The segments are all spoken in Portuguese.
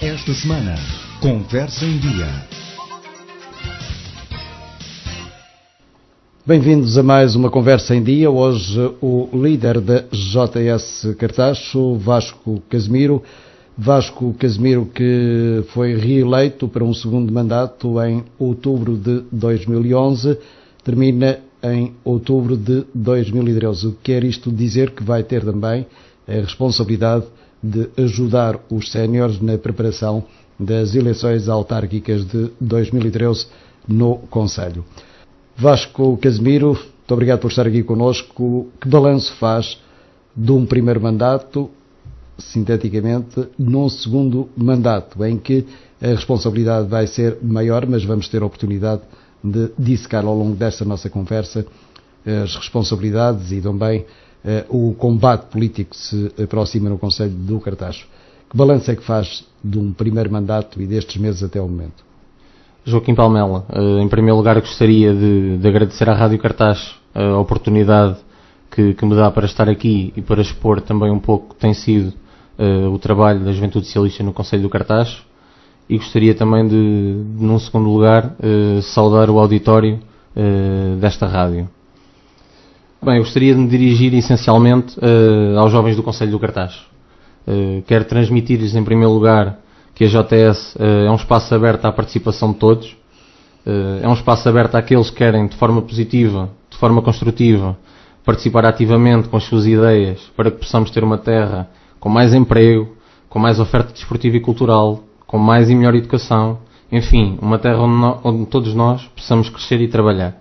Esta semana, Conversa em Dia. Bem-vindos a mais uma Conversa em Dia. Hoje o líder da JS Cartacho, Vasco Casimiro. Vasco Casimiro, que foi reeleito para um segundo mandato em outubro de 2011, termina em outubro de 2013. O que quer isto dizer? Que vai ter também a responsabilidade de ajudar os séniores na preparação das eleições autárquicas de 2013 no Conselho. Vasco Casimiro, muito obrigado por estar aqui connosco. Que balanço faz de um primeiro mandato, sinteticamente, num segundo mandato, em que a responsabilidade vai ser maior, mas vamos ter a oportunidade de dissecar ao longo desta nossa conversa as responsabilidades e também o combate político que se aproxima no Conselho do Cartacho. Que balanço é que faz de um primeiro mandato e destes meses até ao momento? Joaquim Palmela, em primeiro lugar gostaria de agradecer à Rádio Cartacho a oportunidade que me dá para estar aqui e para expor também um pouco que tem sido o trabalho da Juventude Socialista no Conselho do Cartacho, e gostaria também de num segundo lugar, saudar o auditório desta rádio. Bem, eu gostaria de me dirigir essencialmente aos jovens do Conselho do Cartacho. Quero transmitir-lhes em primeiro lugar que a JS é um espaço aberto à participação de todos, é um espaço aberto àqueles que querem de forma positiva, de forma construtiva, participar ativamente com as suas ideias para que possamos ter uma terra com mais emprego, com mais oferta desportiva e cultural, com mais e melhor educação, enfim, uma terra onde todos nós possamos crescer e trabalhar.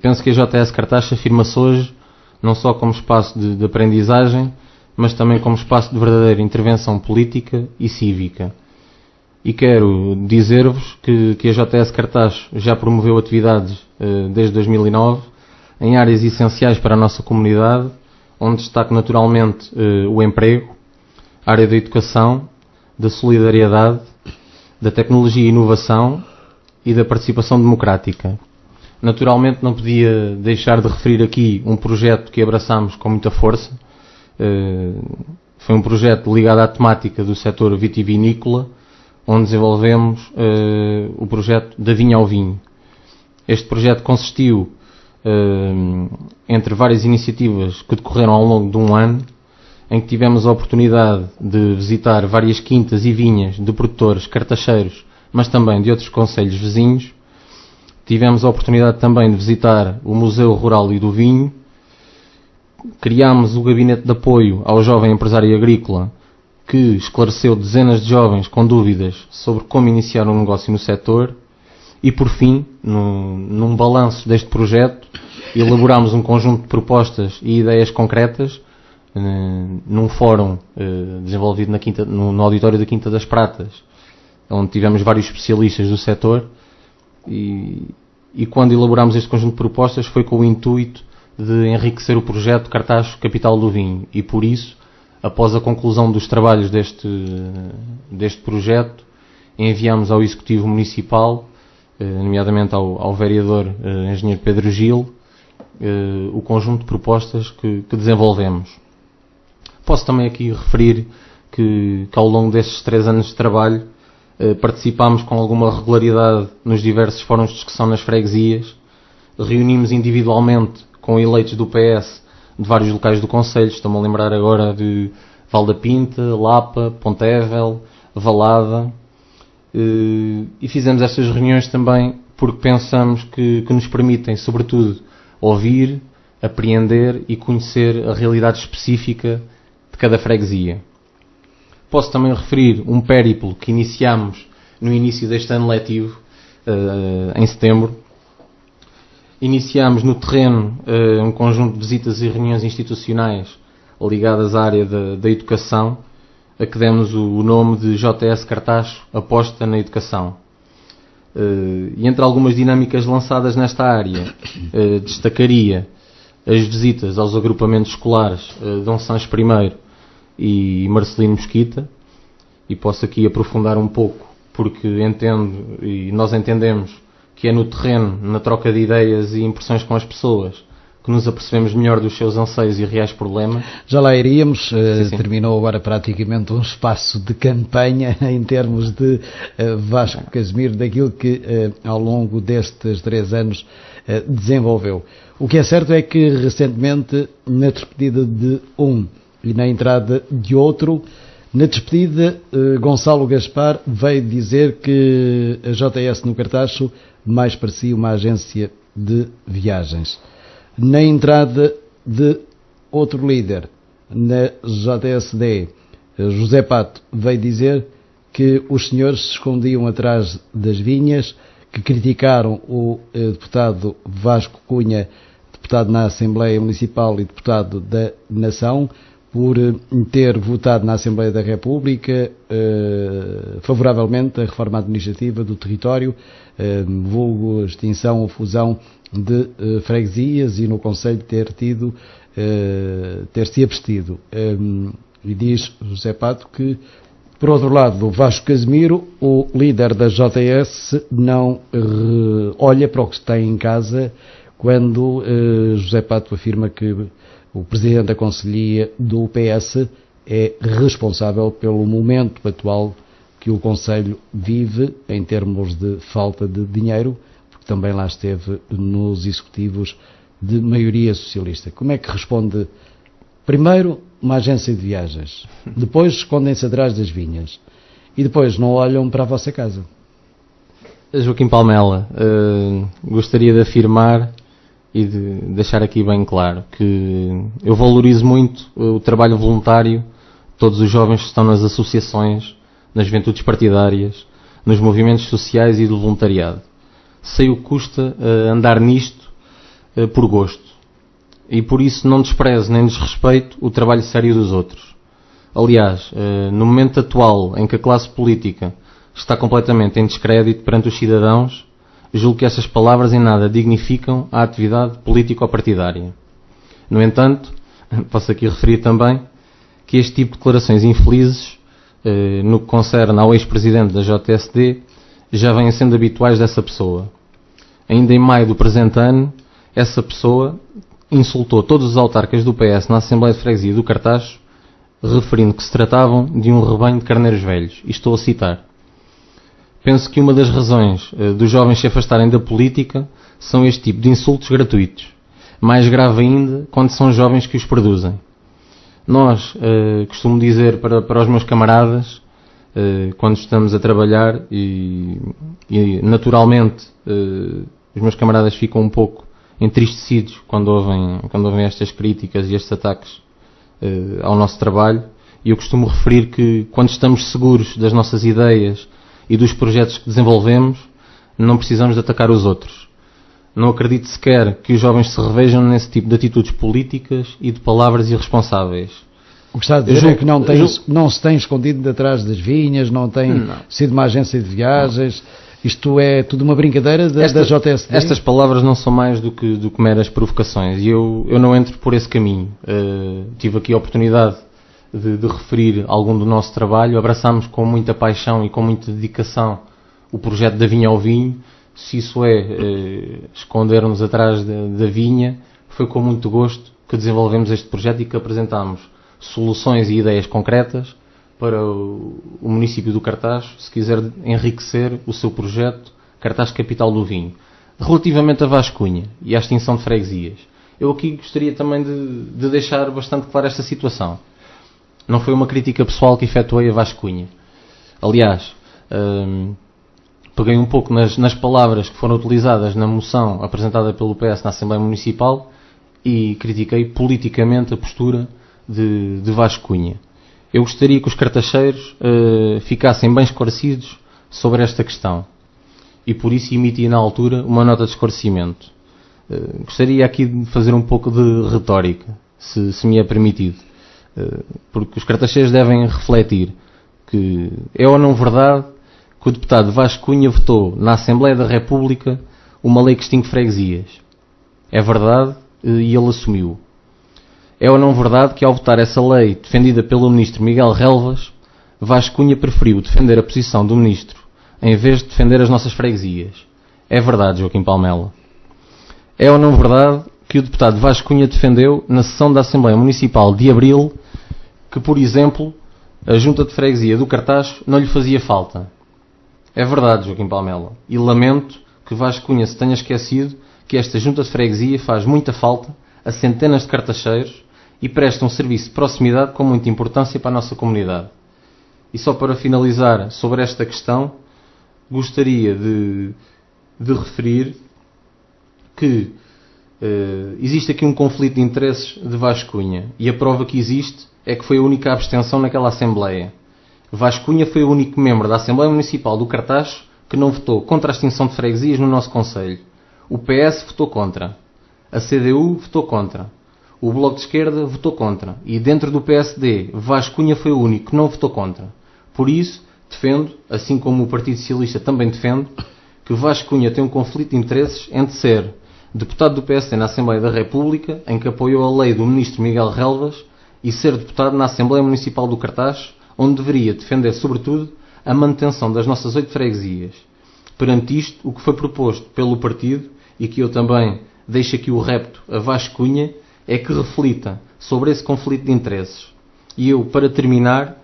Penso que a JS Cartacho afirma-se hoje não só como espaço de aprendizagem, mas também como espaço de verdadeira intervenção política e cívica. E quero dizer-vos que a JS Cartacho já promoveu atividades desde 2009 em áreas essenciais para a nossa comunidade, onde destaco naturalmente o emprego, a área da educação, da solidariedade, da tecnologia e inovação e da participação democrática. Naturalmente não podia deixar de referir aqui um projeto que abraçámos com muita força. Foi um projeto ligado à temática do setor vitivinícola, onde desenvolvemos o projeto da vinha ao vinho. Este projeto consistiu entre várias iniciativas que decorreram ao longo de um ano, em que tivemos a oportunidade de visitar várias quintas e vinhas de produtores cartacheiros, mas também de outros concelhos vizinhos. Tivemos a oportunidade também de visitar o Museu Rural e do Vinho. Criámos o Gabinete de Apoio ao Jovem Empresário Agrícola, que esclareceu dezenas de jovens com dúvidas sobre como iniciar um negócio no setor. E, por fim, num balanço deste projeto, elaborámos um conjunto de propostas e ideias concretas num fórum desenvolvido no auditório da Quinta das Pratas, onde tivemos vários especialistas do setor. E quando elaborámos este conjunto de propostas foi com o intuito de enriquecer o projeto Cartacho Capital do Vinho, e por isso, após a conclusão dos trabalhos deste projeto, enviámos ao Executivo Municipal, nomeadamente ao vereador engenheiro Pedro Gil, o conjunto de propostas que desenvolvemos. Posso também aqui referir que ao longo destes 3 anos de trabalho participámos com alguma regularidade nos diversos fóruns de discussão nas freguesias, reunimos individualmente com eleitos do PS de vários locais do Conselho. Estou-me a lembrar agora de Val da Pinta, Lapa, Pontevel, Valada, e fizemos estas reuniões também porque pensamos que nos permitem, sobretudo, ouvir, apreender e conhecer a realidade específica de cada freguesia. Posso também referir um périplo que iniciámos no início deste ano letivo, em setembro. Iniciámos no terreno um conjunto de visitas e reuniões institucionais ligadas à área da educação, a que demos o nome de JS Cartacho Aposta na Educação. E entre algumas dinâmicas lançadas nesta área, destacaria as visitas aos agrupamentos escolares Dom Sancho I e Marcelino Mesquita, e posso aqui aprofundar um pouco, porque entendo e nós entendemos que é no terreno, na troca de ideias e impressões com as pessoas, que nos apercebemos melhor dos seus anseios e reais problemas. Já lá iríamos, Sim. Terminou agora praticamente um espaço de campanha em termos de Vasco Casimiro, daquilo que ao longo destes 3 anos desenvolveu. O que é certo é que recentemente, na despedida de um e na entrada de outro, na despedida, Gonçalo Gaspar veio dizer que a JS no Cartacho mais parecia uma agência de viagens. Na entrada de outro líder, na JSD, José Pato veio dizer que os senhores se escondiam atrás das vinhas, que criticaram o deputado Vasco Cunha, deputado na Assembleia Municipal e deputado da Nação, por ter votado na Assembleia da República favoravelmente a reforma administrativa do território, vulgo extinção ou fusão de freguesias, e no Conselho ter-se abstido. E diz José Pato que, por outro lado, o Vasco Casimiro, o líder da JS, não olha para o que tem em casa quando José Pato afirma que o Presidente da Conselhia do PS é responsável pelo momento atual que o Conselho vive em termos de falta de dinheiro, porque também lá esteve nos executivos de maioria socialista. Como é que responde? Primeiro, uma agência de viagens. Depois, escondem-se atrás das vinhas. E depois, não olham para a vossa casa. Joaquim Palmela, gostaria de afirmar e de deixar aqui bem claro que eu valorizo muito o trabalho voluntário de todos os jovens que estão nas associações, nas juventudes partidárias, nos movimentos sociais e do voluntariado. Sei o que custa andar nisto por gosto. E por isso não desprezo nem desrespeito o trabalho sério dos outros. Aliás, no momento atual em que a classe política está completamente em descrédito perante os cidadãos, julgo que essas palavras em nada dignificam a atividade político-partidária. No entanto, posso aqui referir também que este tipo de declarações infelizes, no que concerne ao ex-presidente da JSD, já vêm sendo habituais dessa pessoa. Ainda em maio do presente ano, essa pessoa insultou todos os autarcas do PS na Assembleia de Freguesia do Cartacho, referindo que se tratavam de um rebanho de carneiros velhos. E estou a citar. Penso que uma das razões dos jovens se afastarem da política são este tipo de insultos gratuitos. Mais grave ainda quando são jovens que os produzem. Nós, costumo dizer para os meus camaradas, quando estamos a trabalhar, e naturalmente os meus camaradas ficam um pouco entristecidos quando ouvem estas críticas e estes ataques ao nosso trabalho, e eu costumo referir que quando estamos seguros das nossas ideias e dos projetos que desenvolvemos, não precisamos de atacar os outros. Não acredito sequer que os jovens se revejam nesse tipo de atitudes políticas e de palavras irresponsáveis. O que está a dizer é que não se tem escondido atrás das vinhas, não tem sido uma agência de viagens. Isto é tudo uma brincadeira da JSD? Estas palavras não são mais do que meras provocações, e eu não entro por esse caminho. Tive aqui a oportunidade de referir algum do nosso trabalho. Abraçámos com muita paixão e com muita dedicação o projeto da Vinha ao Vinho. Se isso é esconder-nos atrás da vinha, foi com muito gosto que desenvolvemos este projeto e que apresentámos soluções e ideias concretas para o município do Cartacho, se quiser enriquecer o seu projeto Cartacho Capital do Vinho. Relativamente a Vasco Cunha e à extinção de freguesias, eu aqui gostaria também de deixar bastante clara esta situação. Não foi uma crítica pessoal que efetuei a Vasco Cunha. Aliás, peguei um pouco nas palavras que foram utilizadas na moção apresentada pelo PS na Assembleia Municipal e critiquei politicamente a postura de Vasco Cunha. Eu gostaria que os cartacheiros ficassem bem esclarecidos sobre esta questão e por isso emiti na altura uma nota de esclarecimento. Gostaria aqui de fazer um pouco de retórica, se me é permitido, porque os cartacheiros devem refletir que é ou não verdade que o deputado Vasco Cunha votou na Assembleia da República uma lei que extingue freguesias. É verdade e ele assumiu. É ou não verdade que ao votar essa lei defendida pelo ministro Miguel Relvas, Vasco Cunha preferiu defender a posição do ministro em vez de defender as nossas freguesias? É verdade, Joaquim Palmela. É ou não verdade que o deputado Vasco Cunha defendeu na sessão da Assembleia Municipal de Abril, que, por exemplo, a Junta de Freguesia do Cartacho não lhe fazia falta. É verdade, Joaquim Palmela, e lamento que Vasco Cunha se tenha esquecido que esta Junta de Freguesia faz muita falta a centenas de cartacheiros e presta um serviço de proximidade com muita importância para a nossa comunidade. E só para finalizar sobre esta questão, gostaria de referir que existe aqui um conflito de interesses de Vasco Cunha, e a prova que existe é que foi a única abstenção naquela Assembleia. Vasco Cunha foi o único membro da Assembleia Municipal do Cartacho que não votou contra a extinção de freguesias no nosso concelho. O PS votou contra, a CDU votou contra, o Bloco de Esquerda votou contra, e dentro do PSD, Vasco Cunha foi o único que não votou contra. Por isso, defendo, assim como o Partido Socialista também defende, que Vasco Cunha tem um conflito de interesses entre ser deputado do PSD na Assembleia da República, em que apoiou a lei do ministro Miguel Relvas, e ser deputado na Assembleia Municipal do Cartacho, onde deveria defender, sobretudo, a manutenção das nossas 8 freguesias. Perante isto, o que foi proposto pelo partido, e que eu também deixo aqui o repto a Vasco Cunha, é que reflita sobre esse conflito de interesses. E eu, para terminar,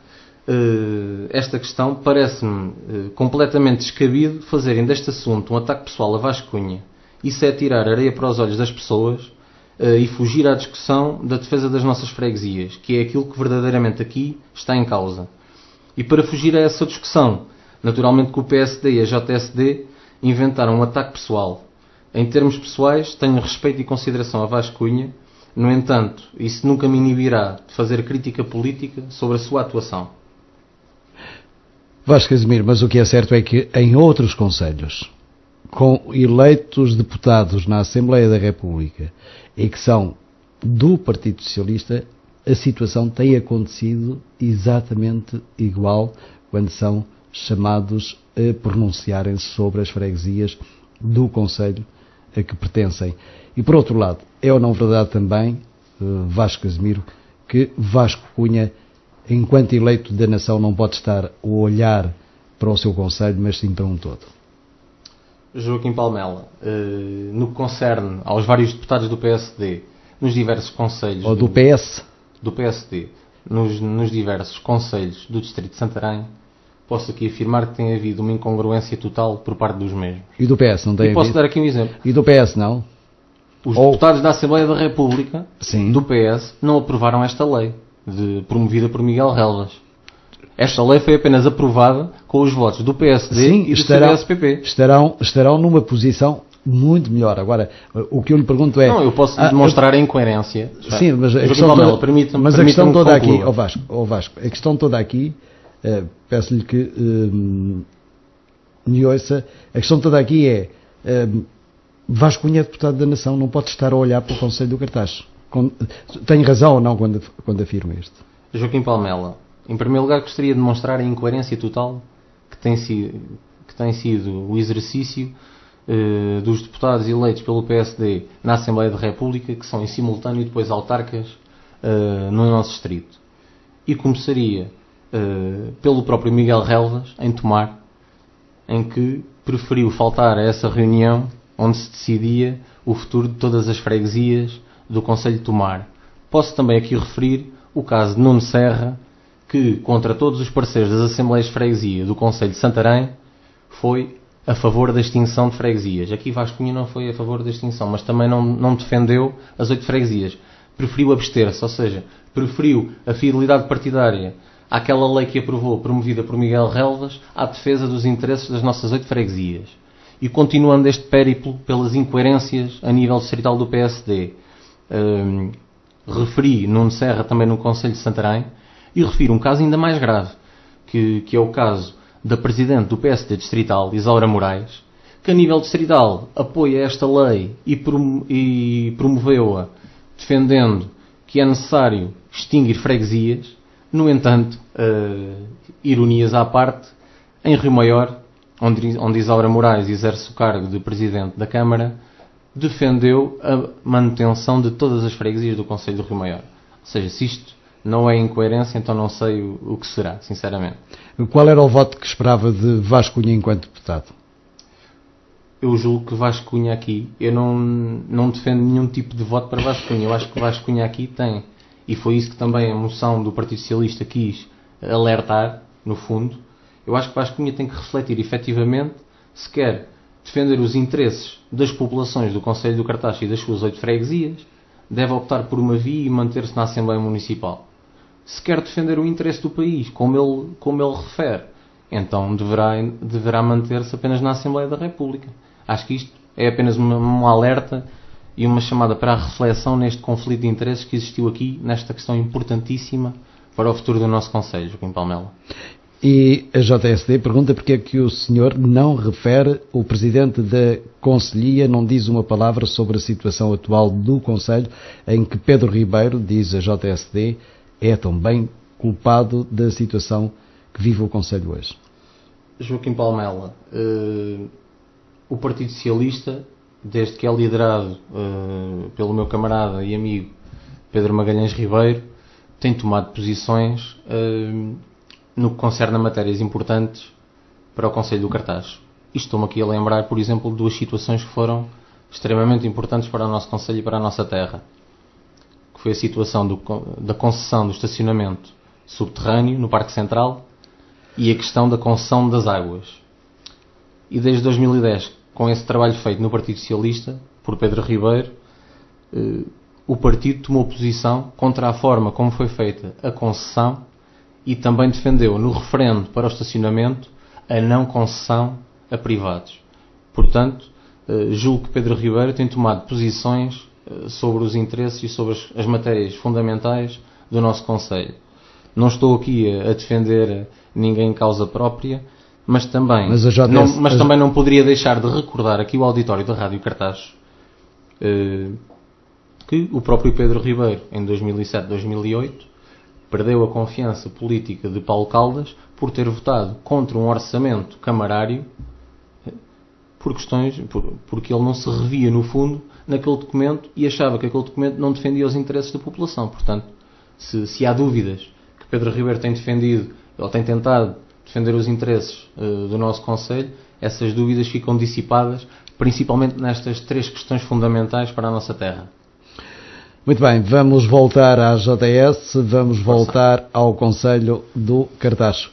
esta questão parece-me completamente descabido fazerem deste assunto um ataque pessoal a Vasco Cunha. Isso é tirar areia para os olhos das pessoas e fugir à discussão da defesa das nossas freguesias, que é aquilo que verdadeiramente aqui está em causa. E para fugir a essa discussão, naturalmente que o PSD e a JSD inventaram um ataque pessoal. Em termos pessoais, tenho respeito e consideração a Vasco Cunha, no entanto, isso nunca me inibirá de fazer crítica política sobre a sua atuação. Vasco Casimiro, mas o que é certo é que em outros concelhos, com eleitos deputados na Assembleia da República e que são do Partido Socialista, a situação tem acontecido exatamente igual quando são chamados a pronunciarem-se sobre as freguesias do concelho a que pertencem. E por outro lado, é ou não verdade também, Vasco Casimiro, que Vasco Cunha, enquanto eleito da nação, não pode estar a olhar para o seu concelho, mas sim para um todo? Joaquim Palmela, no que concerne aos vários deputados do PSD, nos diversos concelhos... Ou do PS? Do PSD, nos diversos concelhos do Distrito de Santarém, posso aqui afirmar que tem havido uma incongruência total por parte dos mesmos. E do PS não tem havido? Posso dar aqui um exemplo. E do PS não? Os deputados da Assembleia da República, sim, do PS, não aprovaram esta lei, promovida por Miguel Relvas. Esta lei foi apenas aprovada com os votos do PSD, sim, e do CDS-PP. Estarão numa posição muito melhor. Agora, o que eu lhe pergunto é... Não, eu posso demonstrar a incoerência. Sim, mas a questão toda aqui, Vasco, a questão toda aqui, peço-lhe que me ouça, a questão toda aqui é... Vasco Cunha é deputado da nação, não pode estar a olhar para o Conselho do Cartacho. Tem razão ou não quando afirma isto? Joaquim Palmela, em primeiro lugar gostaria de demonstrar a incoerência total que tem sido o exercício dos deputados eleitos pelo PSD na Assembleia da República, que são em simultâneo depois autarcas no nosso distrito. E começaria pelo próprio Miguel Relvas, em Tomar, em que preferiu faltar a essa reunião onde se decidia o futuro de todas as freguesias do concelho de Tomar. Posso também aqui referir o caso de Nuno Serra, que, contra todos os parceiros das Assembleias de Freguesia do concelho de Santarém, foi a favor da extinção de freguesias. Aqui Vasco Cunha não foi a favor da extinção, mas também não defendeu as 8 freguesias. Preferiu abster-se, ou seja, preferiu a fidelidade partidária àquela lei que aprovou, promovida por Miguel Relvas, à defesa dos interesses das nossas 8 freguesias. E continuando este périplo pelas incoerências a nível distrital do PSD, referi Nuno Serra também no Concelho de Santarém, e refiro um caso ainda mais grave, que é o caso da Presidente do PSD distrital, Isaura Moraes, que a nível distrital apoia esta lei e promoveu-a, defendendo que é necessário extinguir freguesias. No entanto, ironias à parte, em Rio Maior, onde Isaura Moraes exerce o cargo de Presidente da Câmara, defendeu a manutenção de todas as freguesias do Concelho do Rio Maior. Ou seja, se isto não é incoerência, então não sei o que será, sinceramente. Qual era o voto que esperava de Vasco Cunha enquanto deputado? eu julgo que Vasco Cunha aqui, eu não defendo nenhum tipo de voto para Vasco Cunha. Eu acho que Vasco Cunha aqui tem, e foi isso que também a moção do Partido Socialista quis alertar, no fundo. Eu acho que Vasco Cunha tem que refletir efetivamente se quer defender os interesses das populações do Concelho do Cartaxo e das suas 8 freguesias, deve optar por uma via e manter-se na Assembleia Municipal. Se quer defender o interesse do país, como ele refere, então deverá manter-se apenas na Assembleia da República. Acho que isto é apenas um alerta e uma chamada para a reflexão neste conflito de interesses que existiu aqui, nesta questão importantíssima para o futuro do nosso Concelho, Joaquim Palmela. E a JSD pergunta porque é que o senhor não refere, o Presidente da Conselhia não diz uma palavra sobre a situação atual do Concelho, em que Pedro Ribeiro, diz a JSD, é também culpado da situação que vive o Concelho hoje. Joaquim Palmela, o Partido Socialista, desde que é liderado pelo meu camarada e amigo Pedro Magalhães Ribeiro, tem tomado posições no que concerne a matérias importantes para o Concelho do Cartaxo. E estou-me aqui a lembrar, por exemplo, de 2 situações que foram extremamente importantes para o nosso Concelho e para a nossa terra, que foi a situação da concessão do estacionamento subterrâneo no Parque Central e a questão da concessão das águas. E desde 2010, com esse trabalho feito no Partido Socialista, por Pedro Ribeiro, o partido tomou posição contra a forma como foi feita a concessão e também defendeu no referendo para o estacionamento a não concessão a privados. Portanto, julgo que Pedro Ribeiro tem tomado posições sobre os interesses e sobre as matérias fundamentais do nosso Concelho. Não estou aqui a defender ninguém em causa própria, mas também não poderia deixar de recordar aqui o auditório da Rádio Cartaxo que o próprio Pedro Ribeiro, em 2007-2008, perdeu a confiança política de Paulo Caldas por ter votado contra um orçamento camarário porque ele não se revia, no fundo, naquele documento e achava que aquele documento não defendia os interesses da população. Portanto, se há dúvidas que Pedro Ribeiro tem defendido, ou tem tentado defender os interesses do nosso Concelho, essas dúvidas ficam dissipadas, principalmente nestas 3 questões fundamentais para a nossa terra. Muito bem, vamos voltar à JS, vamos voltar ao Concelho do Cartaxo.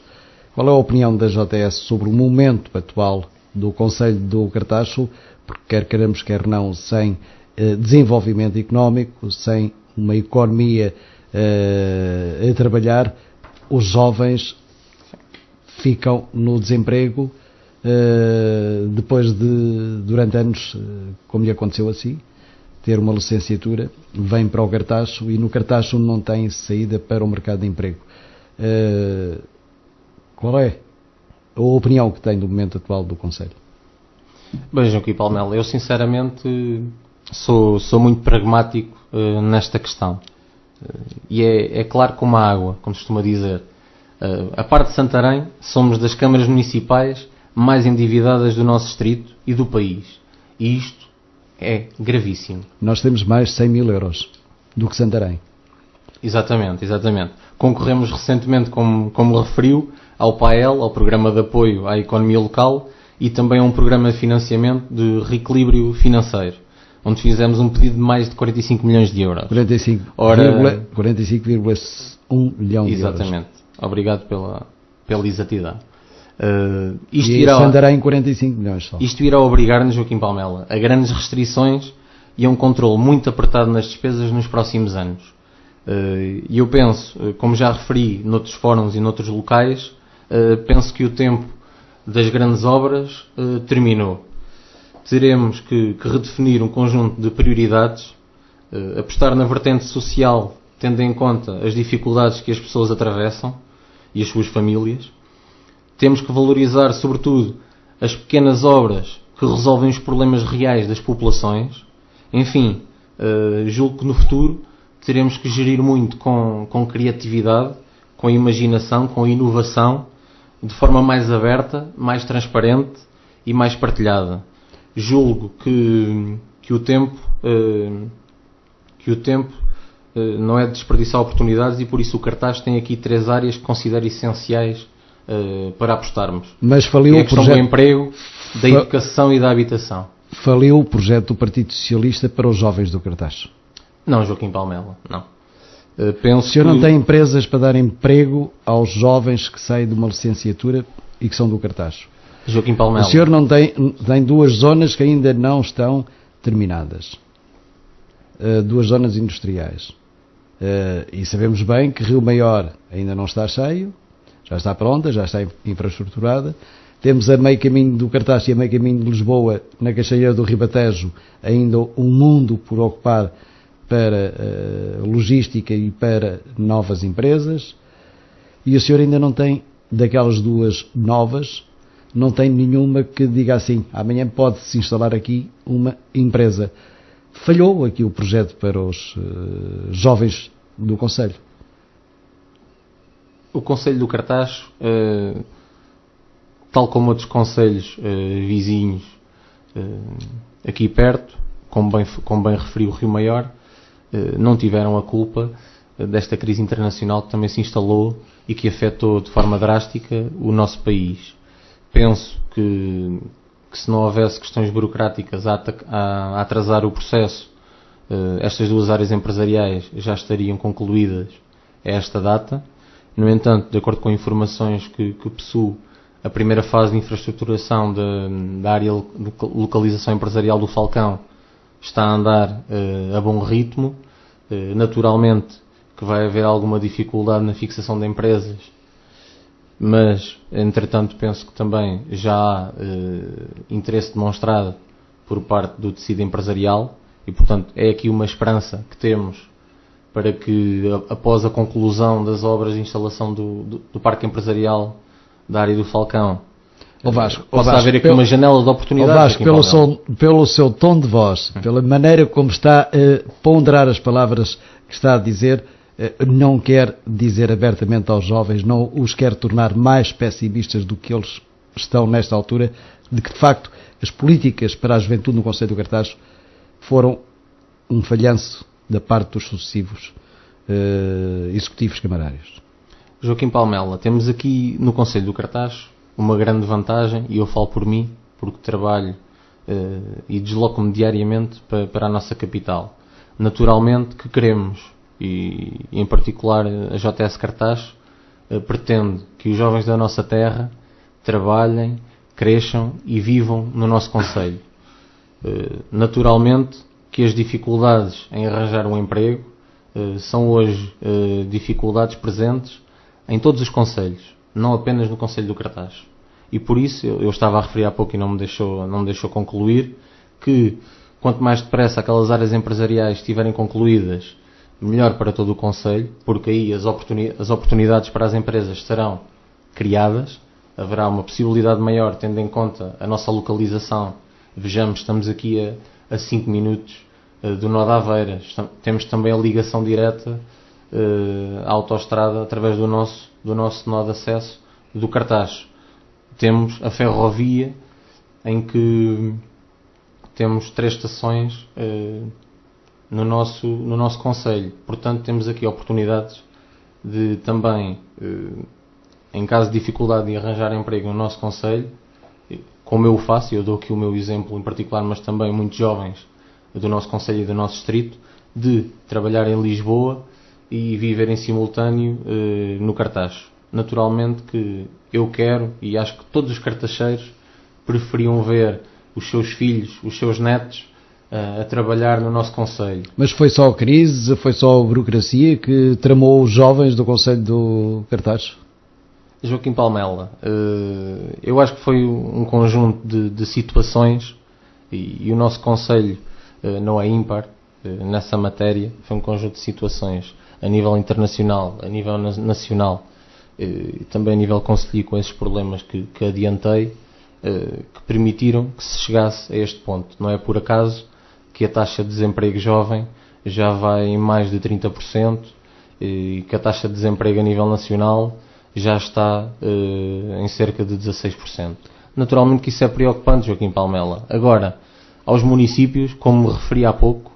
Qual é a opinião da JS sobre o momento atual do Concelho do Cartaxo? Porque quer queremos, quer não, sem desenvolvimento económico, sem uma economia a trabalhar, os jovens ficam no desemprego depois de, durante anos, como lhe aconteceu assim, ter uma licenciatura, vem para o Cartaxo e no Cartaxo não tem saída para o mercado de emprego. Qual é a opinião que tem do momento atual do Concelho? Bem, Joaquim Palmela, eu sinceramente sou muito pragmático nesta questão. E é claro como a água, como se costuma dizer. A parte de Santarém, somos das câmaras municipais mais endividadas do nosso distrito e do país. E isto é gravíssimo. Nós temos mais de 100 mil euros do que Santarém. Exatamente. Concorremos recentemente, como referiu, ao PAEL, ao Programa de Apoio à Economia Local, e também a um programa de financiamento de reequilíbrio financeiro, onde fizemos um pedido de mais de 45 milhões de euros. 45,1 milhão de euros. Exatamente. Obrigado pela exatidão. Santarém 45 milhões só. Isto irá obrigar-nos, Joaquim Palmela, a grandes restrições e a um controle muito apertado nas despesas nos próximos anos. E eu penso, como já referi noutros fóruns e noutros locais, penso que o tempo das grandes obras terminou. Teremos que redefinir um conjunto de prioridades, apostar na vertente social, tendo em conta as dificuldades que as pessoas atravessam e as suas famílias. Temos que valorizar, sobretudo, as pequenas obras que resolvem os problemas reais das populações. Enfim, julgo que no futuro teremos que gerir muito com criatividade, com imaginação, com inovação, de forma mais aberta, mais transparente e mais partilhada. Julgo que o tempo não é de desperdiçar oportunidades e por isso o Cartaxo tem aqui 3 áreas que considero essenciais para apostarmos. Mas faliu a questão do emprego, da educação e da habitação. Faliu o projeto do Partido Socialista para os jovens do Cartaz? Não, Joaquim Palmela, não. O senhor não tem empresas para dar emprego aos jovens que saem de uma licenciatura e que são do Cartaz? Joaquim Palmela. O senhor não tem 2 zonas que ainda não estão terminadas. 2 zonas industriais. E sabemos bem que Rio Maior ainda não está cheio, já está pronta, já está infraestruturada. Temos a meio caminho do Cartaz e a meio caminho de Lisboa, na Caixeira do Ribatejo, ainda um mundo por ocupar para logística e para novas empresas. E o senhor ainda não tem, daquelas 2 novas, não tem nenhuma que diga assim, amanhã pode-se instalar aqui uma empresa. Falhou aqui o projeto para os jovens do concelho? O concelho do Cartaz, tal como outros concelhos vizinhos aqui perto, como bem referiu o Rio Maior, não tiveram a culpa desta crise internacional que também se instalou e que afetou de forma drástica o nosso país. Penso que se não houvesse questões burocráticas a atrasar o processo, estas 2 áreas empresariais já estariam concluídas a esta data. No entanto, de acordo com informações que possuo, a primeira fase de infraestruturação da área de localização empresarial do Falcão está a andar a bom ritmo. Naturalmente que vai haver alguma dificuldade na fixação de empresas, mas, entretanto, penso que também já há interesse demonstrado por parte do tecido empresarial e, portanto, é aqui uma esperança que temos para que, após a conclusão das obras de instalação do parque empresarial da área do Falcão, possa haver aqui uma janela de oportunidade. Pelo seu tom de voz, pela maneira como está a ponderar as palavras que está a dizer, não quer dizer abertamente aos jovens, não os quer tornar mais pessimistas do que eles estão nesta altura, de que de facto as políticas para a juventude no Concelho do Cartaz foram um falhanço da parte dos sucessivos executivos camarários. Joaquim Palmela, temos aqui no Concelho do Cartaz uma grande vantagem, e eu falo por mim, porque trabalho e desloco-me diariamente para a nossa capital. Naturalmente que queremos, e em particular a JS Cartaz, pretende que os jovens da nossa terra trabalhem, cresçam e vivam no nosso concelho. Naturalmente que as dificuldades em arranjar um emprego são hoje dificuldades presentes em todos os concelhos, não apenas no Concelho do Cartaz. E por isso, eu estava a referir há pouco e não me deixou concluir, que quanto mais depressa aquelas áreas empresariais estiverem concluídas, melhor para todo o concelho, porque aí as oportunidades para as empresas serão criadas, haverá uma possibilidade maior, tendo em conta a nossa localização. Vejamos, estamos aqui a 5 minutos do nó de Aveiras, temos também a ligação direta à autoestrada através do nosso nó de acesso do Cartaz. Temos a ferrovia, em que temos 3 estações no nosso concelho. Portanto, temos aqui oportunidades de também, em caso de dificuldade de arranjar emprego no nosso concelho, como eu o faço, eu dou aqui o meu exemplo em particular, mas também muitos jovens do nosso concelho e do nosso distrito, de trabalhar em Lisboa e viver em simultâneo no Cartaz. Naturalmente que eu quero, e acho que todos os cartacheiros preferiam ver os seus filhos, os seus netos, a trabalhar no nosso concelho. Mas foi só a crise, foi só a burocracia que tramou os jovens do Concelho do Cartaz? Joaquim Palmela, eu acho que foi um conjunto de situações, e o nosso concelho não é ímpar nessa matéria. Foi um conjunto de situações a nível internacional, a nível nacional, e também a nível concelhio, com esses problemas que adiantei, que permitiram que se chegasse a este ponto. Não é por acaso que a taxa de desemprego jovem já vai em mais de 30%, e que a taxa de desemprego a nível nacional já está em cerca de 16%. Naturalmente que isso é preocupante, Joaquim Palmela. Agora, aos municípios, como me referi há pouco,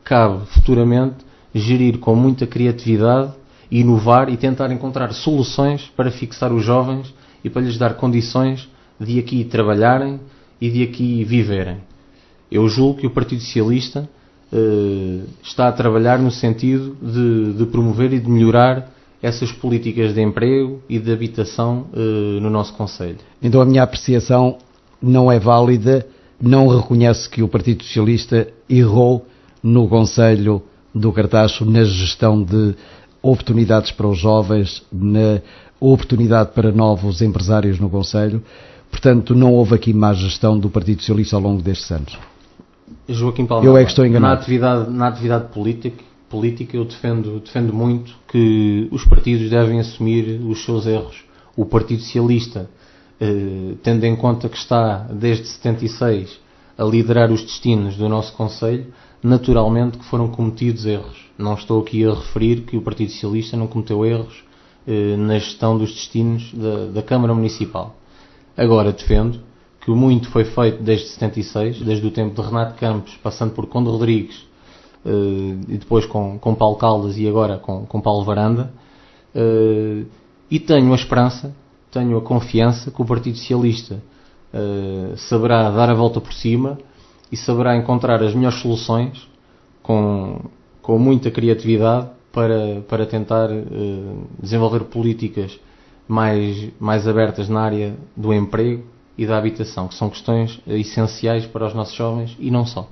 cabe futuramente gerir com muita criatividade, inovar e tentar encontrar soluções para fixar os jovens e para lhes dar condições de aqui trabalharem e de aqui viverem. Eu julgo que o Partido Socialista está a trabalhar no sentido de promover e de melhorar essas políticas de emprego e de habitação no nosso concelho. Então a minha apreciação não é válida, não reconhece que o Partido Socialista errou no concelho do Cartaxo na gestão de oportunidades para os jovens, na oportunidade para novos empresários no concelho. Portanto, não houve aqui má gestão do Partido Socialista ao longo destes anos. Joaquim Palmela, eu é que estou enganado. Na atividade política eu defendo muito que os partidos devem assumir os seus erros. O Partido Socialista, tendo em conta que está desde 76 a liderar os destinos do nosso concelho, naturalmente que foram cometidos erros. Não estou aqui a referir que o Partido Socialista não cometeu erros na gestão dos destinos da Câmara Municipal. Agora defendo que muito foi feito desde 76, desde o tempo de Renato Campos, passando por Conde Rodrigues, e depois com Paulo Caldas e agora com Paulo Varanda, e tenho a esperança, tenho a confiança que o Partido Socialista saberá dar a volta por cima e saberá encontrar as melhores soluções com muita criatividade para tentar desenvolver políticas mais abertas na área do emprego e da habitação, que são questões essenciais para os nossos jovens e não só.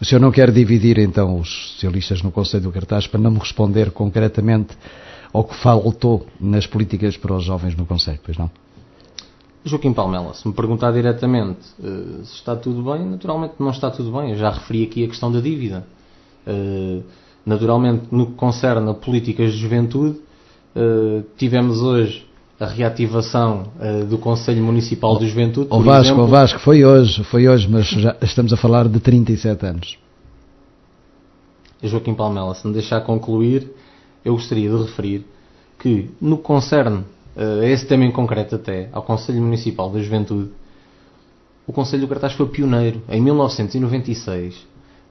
O senhor não quer dividir então os socialistas no Conselho do Cartaxo para não me responder concretamente ao que faltou nas políticas para os jovens no Conselho, pois não? Joaquim Palmela, se me perguntar diretamente se está tudo bem, naturalmente não está tudo bem. Eu já referi aqui a questão da dívida. Naturalmente, no que concerne a políticas de juventude, tivemos hoje a reativação do Conselho Municipal de Juventude, por exemplo. Vasco, foi hoje, mas já estamos a falar de 37 anos. Joaquim Palmela, se me deixar concluir, eu gostaria de referir que, no que concerne a esse tema em concreto até, ao Conselho Municipal da Juventude, o Conselho do Cartaxo foi pioneiro. Em 1996,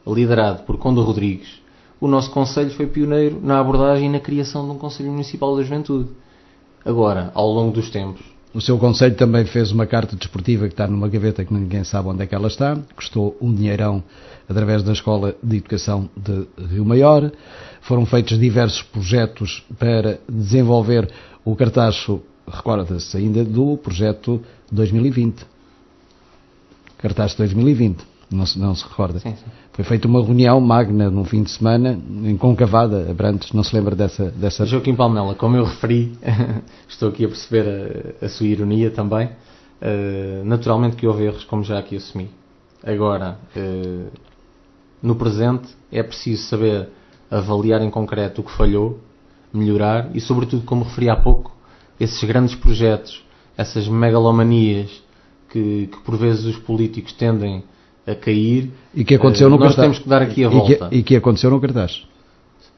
liderado por Conde Rodrigues, o nosso Conselho foi pioneiro na abordagem e na criação de um Conselho Municipal da Juventude. Agora, ao longo dos tempos... O seu Conselho também fez uma carta desportiva que está numa gaveta que ninguém sabe onde é que ela está, custou um dinheirão através da Escola de Educação de Rio Maior. Foram feitos diversos projetos para desenvolver o Cartaxo, recorda-se ainda do projeto 2020. Cartaxo 2020, não se recorda? Sim. Foi feita uma reunião magna num fim de semana, em Concavada, Abrantes, não se lembra dessa... Joaquim Palmela, como eu referi, estou aqui a perceber a sua ironia também, naturalmente que houve erros, como já aqui assumi. Agora, no presente, é preciso saber avaliar em concreto o que falhou, melhorar e, sobretudo, como referi há pouco, esses grandes projetos, essas megalomanias que por vezes os políticos tendem a cair, e que aconteceu no nós Cartaxo. Temos que dar aqui a volta. E que aconteceu no Cartaxo.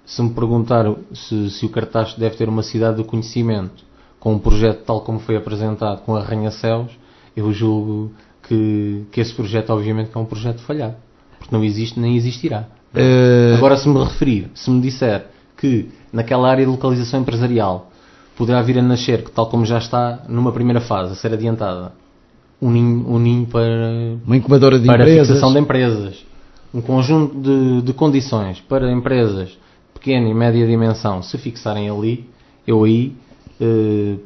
Se me perguntar se o Cartaxo deve ter uma cidade do conhecimento com um projeto tal como foi apresentado com arranha-céus, eu julgo que esse projeto obviamente é um projeto falhado, porque não existe nem existirá. Agora, se me disser que naquela área de localização empresarial poderá vir a nascer, que tal como já está numa primeira fase a ser adiantada, um ninho para uma incubadora de para empresas, fixação de empresas, um conjunto de condições para empresas de pequena e média dimensão se fixarem ali, eu aí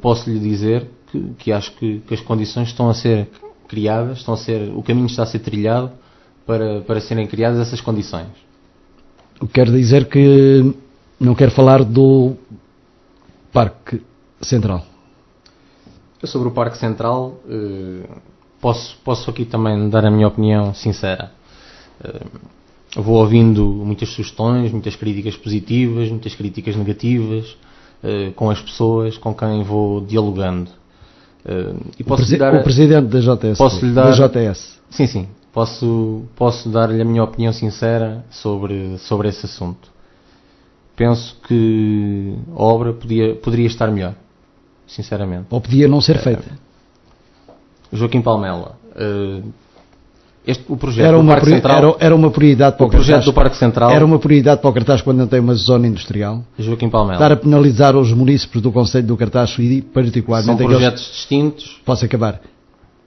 posso lhe dizer que acho que as condições estão a ser criadas, o caminho está a ser trilhado para serem criadas essas condições. O que quer dizer que não quero falar do Parque Central. Eu sobre o Parque Central posso aqui também dar a minha opinião sincera. Vou ouvindo muitas sugestões, muitas críticas positivas, muitas críticas negativas, com as pessoas com quem vou dialogando. E o presidente da JS. Da JS. Sim. Posso dar-lhe a minha opinião sincera sobre esse assunto. Penso que a obra poderia estar melhor, sinceramente. Ou podia não ser feita. Joaquim Palmela, o projeto era do Parque Central... Era uma prioridade para o Cartaxo. Projeto do Parque Central... Era uma prioridade para o Cartaxo quando não tem uma zona industrial. Joaquim Palmela... Estar a penalizar os munícipes do Concelho do Cartaxo e particularmente... São projetos distintos... Posso acabar?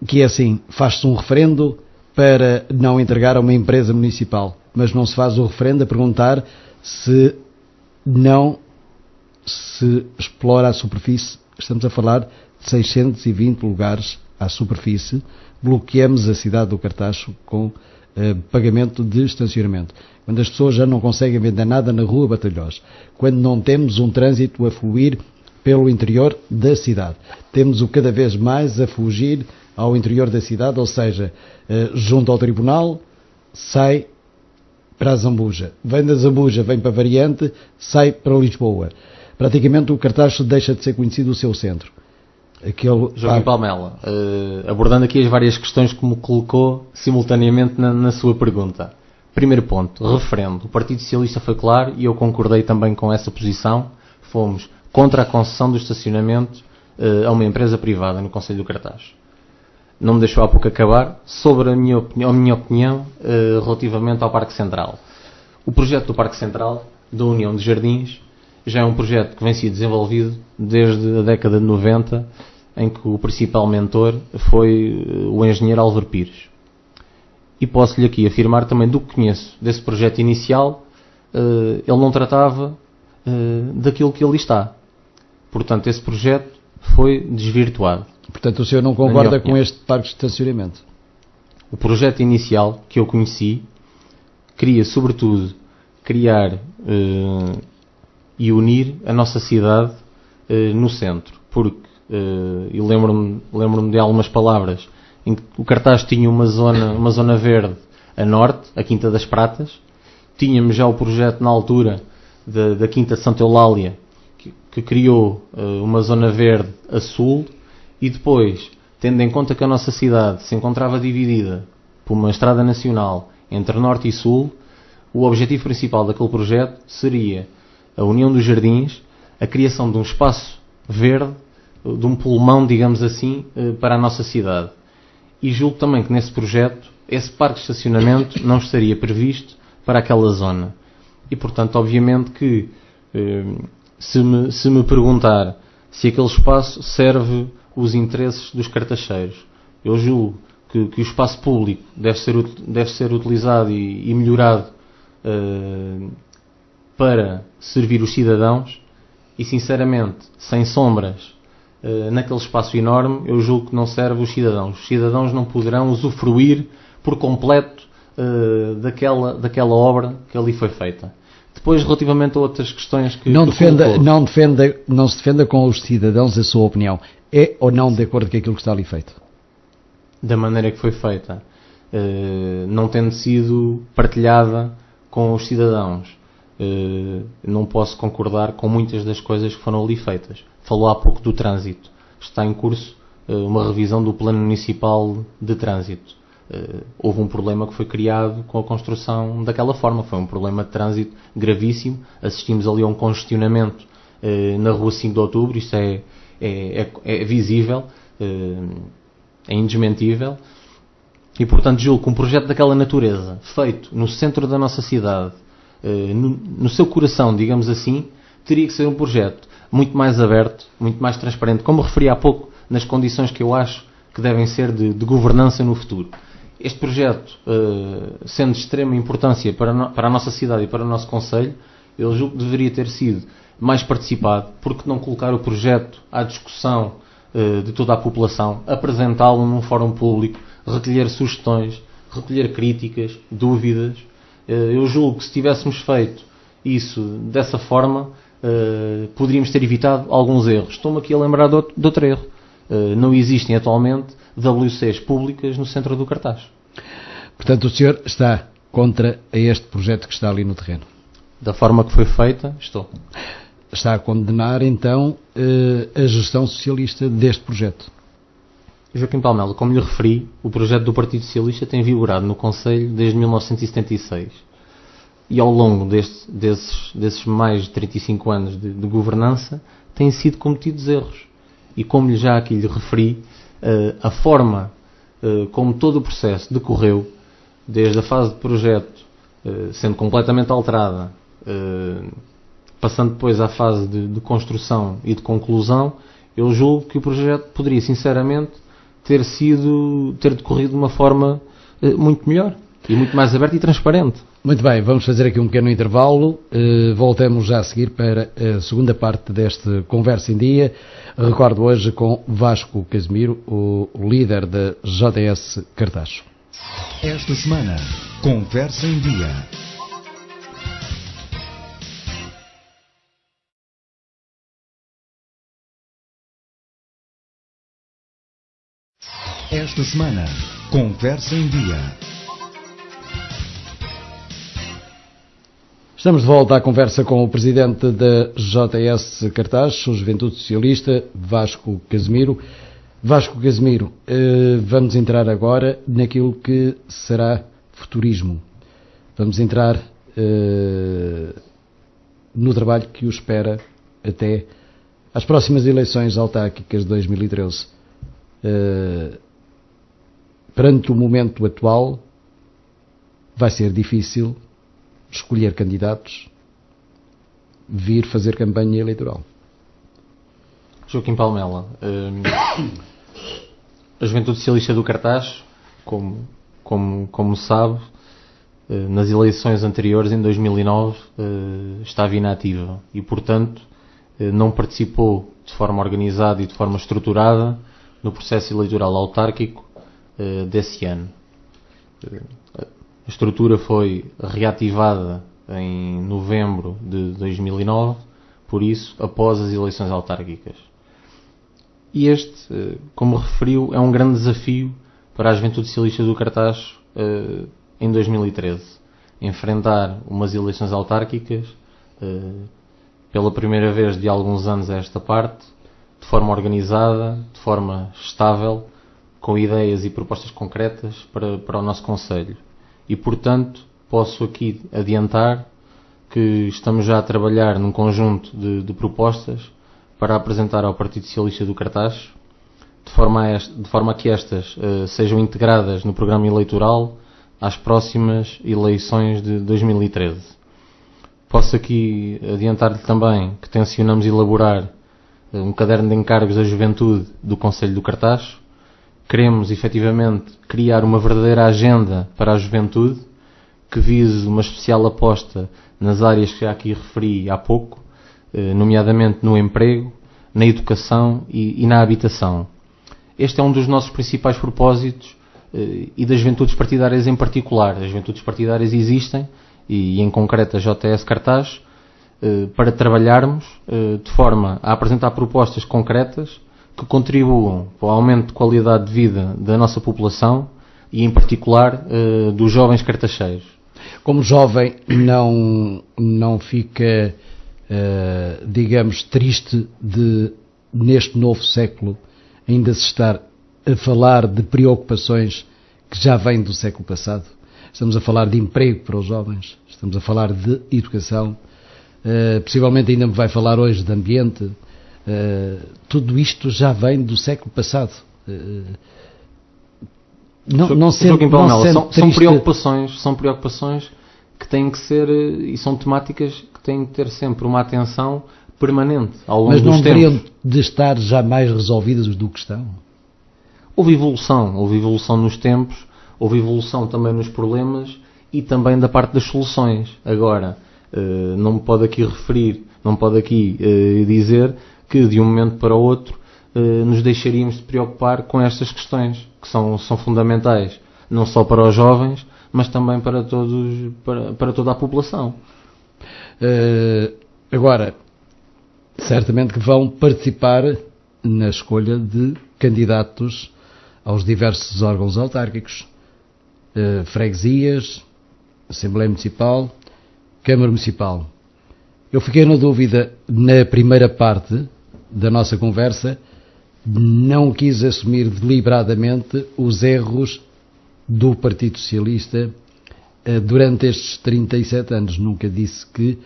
que é assim, faz-se um referendo para não entregar a uma empresa municipal, mas não se faz o referendo a perguntar se não se explora a superfície. Estamos a falar de 620 lugares à superfície. Bloqueamos a cidade do Cartacho com pagamento de estacionamento. Quando as pessoas já não conseguem vender nada na rua Batalhós, quando não temos um trânsito a fluir pelo interior da cidade, temos-o cada vez mais a fugir ao interior da cidade, ou seja, junto ao tribunal, sai para a Zambuja, vem da Zambuja, vem para a Variante, sai para Lisboa. Praticamente o Cartacho deixa de ser conhecido o seu centro. Joaquim Palmela, abordando aqui as várias questões que me colocou simultaneamente na sua pergunta. Primeiro ponto, referendo. O Partido Socialista foi claro e eu concordei também com essa posição. Fomos contra a concessão do estacionamento a uma empresa privada no Concelho do Cartacho. Não me deixou há pouco acabar sobre a minha opinião relativamente ao Parque Central. O projeto do Parque Central, da União de Jardins, já é um projeto que vem sendo desenvolvido desde a década de 90, em que o principal mentor foi o engenheiro Álvaro Pires. E posso-lhe aqui afirmar também do que conheço desse projeto inicial, ele não tratava daquilo que ali está. Portanto, esse projeto foi desvirtuado. Portanto, o senhor não concorda com este parque de estacionamento? O projeto inicial que eu conheci queria, sobretudo, criar e unir a nossa cidade no centro. Porque, e lembro-me de algumas palavras, em que o Cartaz tinha uma zona verde a norte, a Quinta das Pratas. Tínhamos já o projeto na altura da Quinta de Santa Eulália, que criou uma zona verde a sul. E depois, tendo em conta que a nossa cidade se encontrava dividida por uma estrada nacional entre norte e sul, o objetivo principal daquele projeto seria a união dos jardins, a criação de um espaço verde, de um pulmão, digamos assim, para a nossa cidade. E julgo também que nesse projeto, esse parque de estacionamento não estaria previsto para aquela zona. E, portanto, obviamente que, se me perguntar se aquele espaço serve os interesses dos cartacheiros, eu julgo que o espaço público deve ser utilizado e melhorado para servir os cidadãos e, sinceramente, sem sombras, naquele espaço enorme, eu julgo que não serve os cidadãos. Os cidadãos não poderão usufruir por completo daquela obra que ali foi feita. Depois, relativamente a outras questões que... Não se defenda com os cidadãos a sua opinião. É ou não de acordo com aquilo que está ali feito? Da maneira que foi feita, não tendo sido partilhada com os cidadãos, não posso concordar com muitas das coisas que foram ali feitas. Falou há pouco do trânsito. Está em curso uma revisão do Plano Municipal de Trânsito. Houve um problema que foi criado com a construção daquela forma. Foi um problema de trânsito gravíssimo. Assistimos ali a um congestionamento na rua 5 de Outubro. Isto é visível, é indesmentível. E, portanto, julgo que um projeto daquela natureza, feito no centro da nossa cidade, no seu coração, digamos assim, teria que ser um projeto muito mais aberto, muito mais transparente, como referi há pouco, nas condições que eu acho que devem ser de governança no futuro. Este projeto, sendo de extrema importância para a nossa cidade e para o nosso concelho, eu julgo que deveria ter sido mais participado. Porque não colocar o projeto à discussão de toda a população, apresentá-lo num fórum público, recolher sugestões, recolher críticas, dúvidas. Eu julgo que se tivéssemos feito isso dessa forma, poderíamos ter evitado alguns erros. Estou-me aqui a lembrar de outro erro. Não existem atualmente WCs públicas no centro do Cartaz. Portanto, o senhor está contra este projeto que está ali no terreno? Da forma que foi feita, estou. Está a condenar, então, a gestão socialista deste projeto? Joaquim Palmela, como lhe referi, o projeto do Partido Socialista tem vigorado no Concelho desde 1976. E ao longo desses mais de 35 anos de governança, têm sido cometidos erros. E como já aqui lhe referi, a forma como todo o processo decorreu, desde a fase de projeto sendo completamente alterada, passando depois à fase de construção e de conclusão, eu julgo que o projeto poderia, sinceramente, ter decorrido de uma forma muito melhor e muito mais aberta e transparente. Muito bem, vamos fazer aqui um pequeno intervalo. Voltamos já a seguir para a segunda parte deste Conversa em Dia. Recordo hoje com Vasco Casimiro, o líder da JS Cartaxo. Esta semana, Conversa em Dia. Esta semana, Conversa em Dia. Estamos de volta à conversa com o presidente da JS Cartaxo, Juventude Socialista, Vasco Casimiro. Vasco Casimiro, vamos entrar agora naquilo que será futurismo. Vamos entrar no trabalho que o espera até às próximas eleições autárquicas de 2013. Perante o momento atual, vai ser difícil escolher candidatos, vir fazer campanha eleitoral. Joaquim Palmela, a Juventude Socialista do Cartaxo, como sabe, nas eleições anteriores, em 2009, estava inativa e, portanto, não participou de forma organizada e de forma estruturada no processo eleitoral autárquico desse ano. A estrutura foi reativada em novembro de 2009, por isso, após as eleições autárquicas. E este, como referiu, é um grande desafio para a Juventude Socialista do Cartaxo em 2013. Enfrentar umas eleições autárquicas pela primeira vez de alguns anos a esta parte, de forma organizada, de forma estável, com ideias e propostas concretas para o nosso Conselho. E, portanto, posso aqui adiantar que estamos já a trabalhar num conjunto de propostas para apresentar ao Partido Socialista do Cartaxo, de forma a que estas sejam integradas no programa eleitoral às próximas eleições de 2013. Posso aqui adiantar-lhe também que tencionamos elaborar um caderno de encargos da juventude do Conselho do Cartaxo. Queremos, efetivamente, criar uma verdadeira agenda para a juventude que vise uma especial aposta nas áreas que já aqui referi há pouco, nomeadamente no emprego, na educação e na habitação. Este é um dos nossos principais propósitos e das juventudes partidárias em particular. As juventudes partidárias existem, e em concreto a JS Cartaxo, para trabalharmos de forma a apresentar propostas concretas que contribuam para o aumento de qualidade de vida da nossa população e, em particular, dos jovens cartaxeiros. Como jovem, não fica, digamos, triste de, neste novo século, ainda se estar a falar de preocupações que já vêm do século passado? Estamos a falar de emprego para os jovens, estamos a falar de educação, possivelmente ainda me vai falar hoje de ambiente. Tudo isto já vem do século passado. São preocupações que têm que ser, e são temáticas que têm que ter sempre uma atenção permanente ao longo dos tempos. Mas não deveriam de estar já mais resolvidas do que estão? Houve evolução nos tempos, houve evolução também nos problemas e também da parte das soluções. Agora, não me pode aqui dizer que de um momento para o outro nos deixaríamos de preocupar com estas questões, que são fundamentais, não só para os jovens, mas também para toda a população. Agora, certamente que vão participar na escolha de candidatos aos diversos órgãos autárquicos, freguesias, Assembleia Municipal, Câmara Municipal. Eu fiquei na dúvida, na primeira parte da nossa conversa, não quis assumir deliberadamente os erros do Partido Socialista durante estes 37 anos. Nunca disse que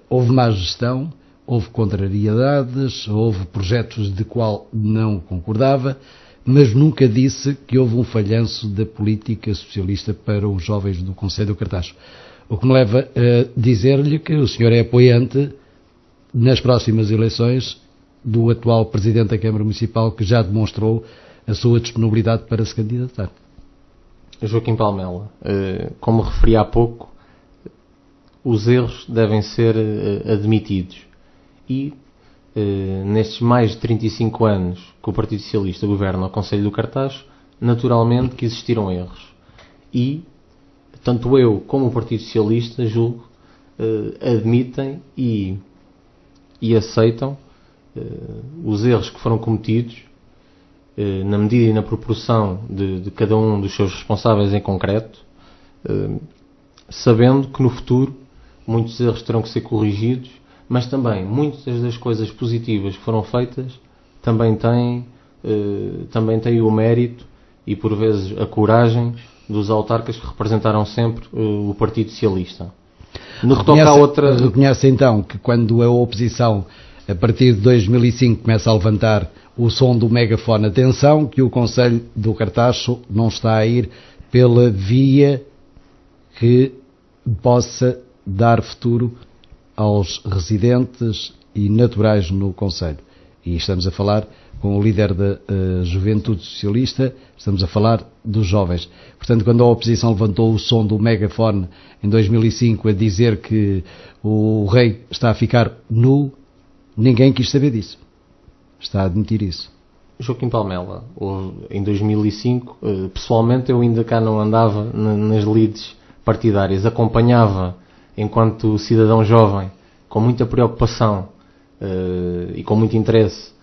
houve má gestão, houve contrariedades, houve projetos de qual não concordava, mas nunca disse que houve um falhanço da política socialista para os jovens do Conselho do Cartaxo. O que me leva a dizer-lhe que o senhor é apoiante nas próximas eleições do atual Presidente da Câmara Municipal, que já demonstrou a sua disponibilidade para se candidatar. Joaquim Palmela, como referi há pouco, os erros devem ser admitidos. E nestes mais de 35 anos que o Partido Socialista governa o Conselho do Cartaxo, naturalmente que existiram erros. E tanto eu como o Partido Socialista, julgo, admitem e aceitam os erros que foram cometidos, na medida e na proporção de cada um dos seus responsáveis em concreto, sabendo que no futuro muitos erros terão que ser corrigidos, mas também muitas das coisas positivas que foram feitas também têm o mérito e por vezes a coragem dos autarcas que representaram sempre o Partido Socialista. No que toca a outra... Reconhece então que quando a oposição, a partir de 2005, começa a levantar o som do megafone, atenção, que o Conselho do Cartaxo não está a ir pela via que possa dar futuro aos residentes e naturais no Conselho. E estamos a falar com o líder da Juventude Socialista, estamos a falar dos jovens. Portanto, quando a oposição levantou o som do megafone em 2005 a dizer que o rei está a ficar nu, ninguém quis saber disso. Está a admitir isso. Joaquim Palmela, em 2005, pessoalmente eu ainda cá não andava nas lides partidárias, acompanhava enquanto cidadão jovem, com muita preocupação e com muito interesse,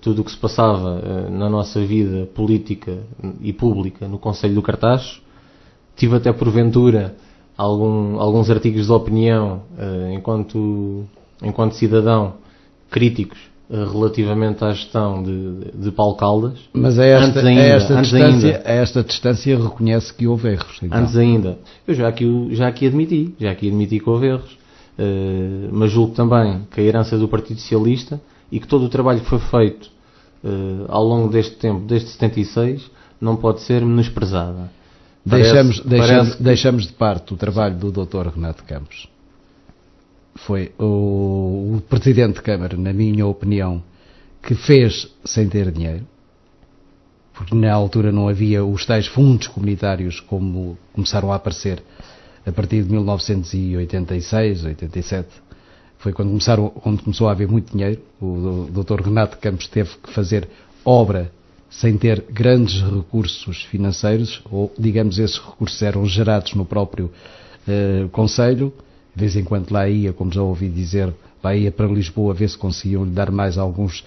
tudo o que se passava na nossa vida política e pública no Conselho do Cartaxo. Tive até porventura alguns artigos de opinião enquanto cidadão críticos relativamente à gestão de Paulo Caldas. Mas a esta distância reconhece que houve erros. Então. Antes ainda. Eu já aqui admiti que houve erros. Mas julgo também que a herança do Partido Socialista e que todo o trabalho que foi feito ao longo deste tempo, desde 76, não pode ser menosprezada. Deixamos de parte o trabalho do Dr. Renato Campos. Foi o Presidente de Câmara, na minha opinião, que fez sem ter dinheiro, porque na altura não havia os tais fundos comunitários como começaram a aparecer a partir de 1986, 87. Foi quando começou a haver muito dinheiro. O Dr. Renato Campos teve que fazer obra sem ter grandes recursos financeiros, ou, digamos, esses recursos eram gerados no próprio Conselho. De vez em quando lá ia, como já ouvi dizer, lá ia para Lisboa ver se conseguiam lhe dar mais alguns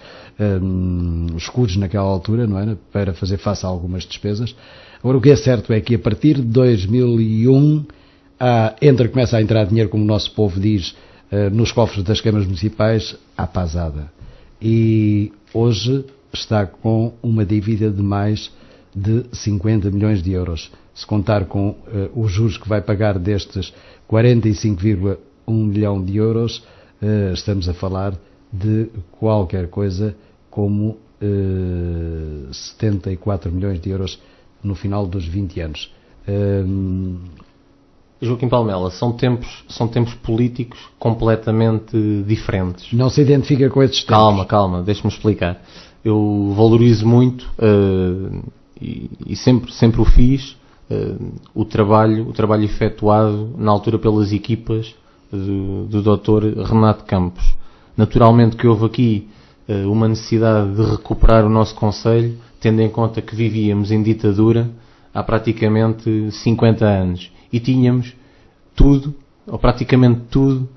escudos naquela altura, não era? Para fazer face a algumas despesas. Agora, o que é certo é que a partir de 2001 começa a entrar dinheiro, como o nosso povo diz, nos cofres das câmaras municipais, à pasada. E hoje está com uma dívida de mais de 50 milhões de euros. Se contar com os juros que vai pagar destes 45,1 milhão de euros, estamos a falar de qualquer coisa como 74 milhões de euros no final dos 20 anos. Joaquim Palmela, são tempos políticos completamente diferentes. Não se identifica com esses tempos. Calma, deixa-me explicar. Eu valorizo muito e sempre o fiz, o trabalho efetuado na altura pelas equipas do Dr. Renato Campos. Naturalmente que houve aqui uma necessidade de recuperar o nosso Conselho, tendo em conta que vivíamos em ditadura há praticamente 50 anos e tínhamos tudo, ou praticamente tudo,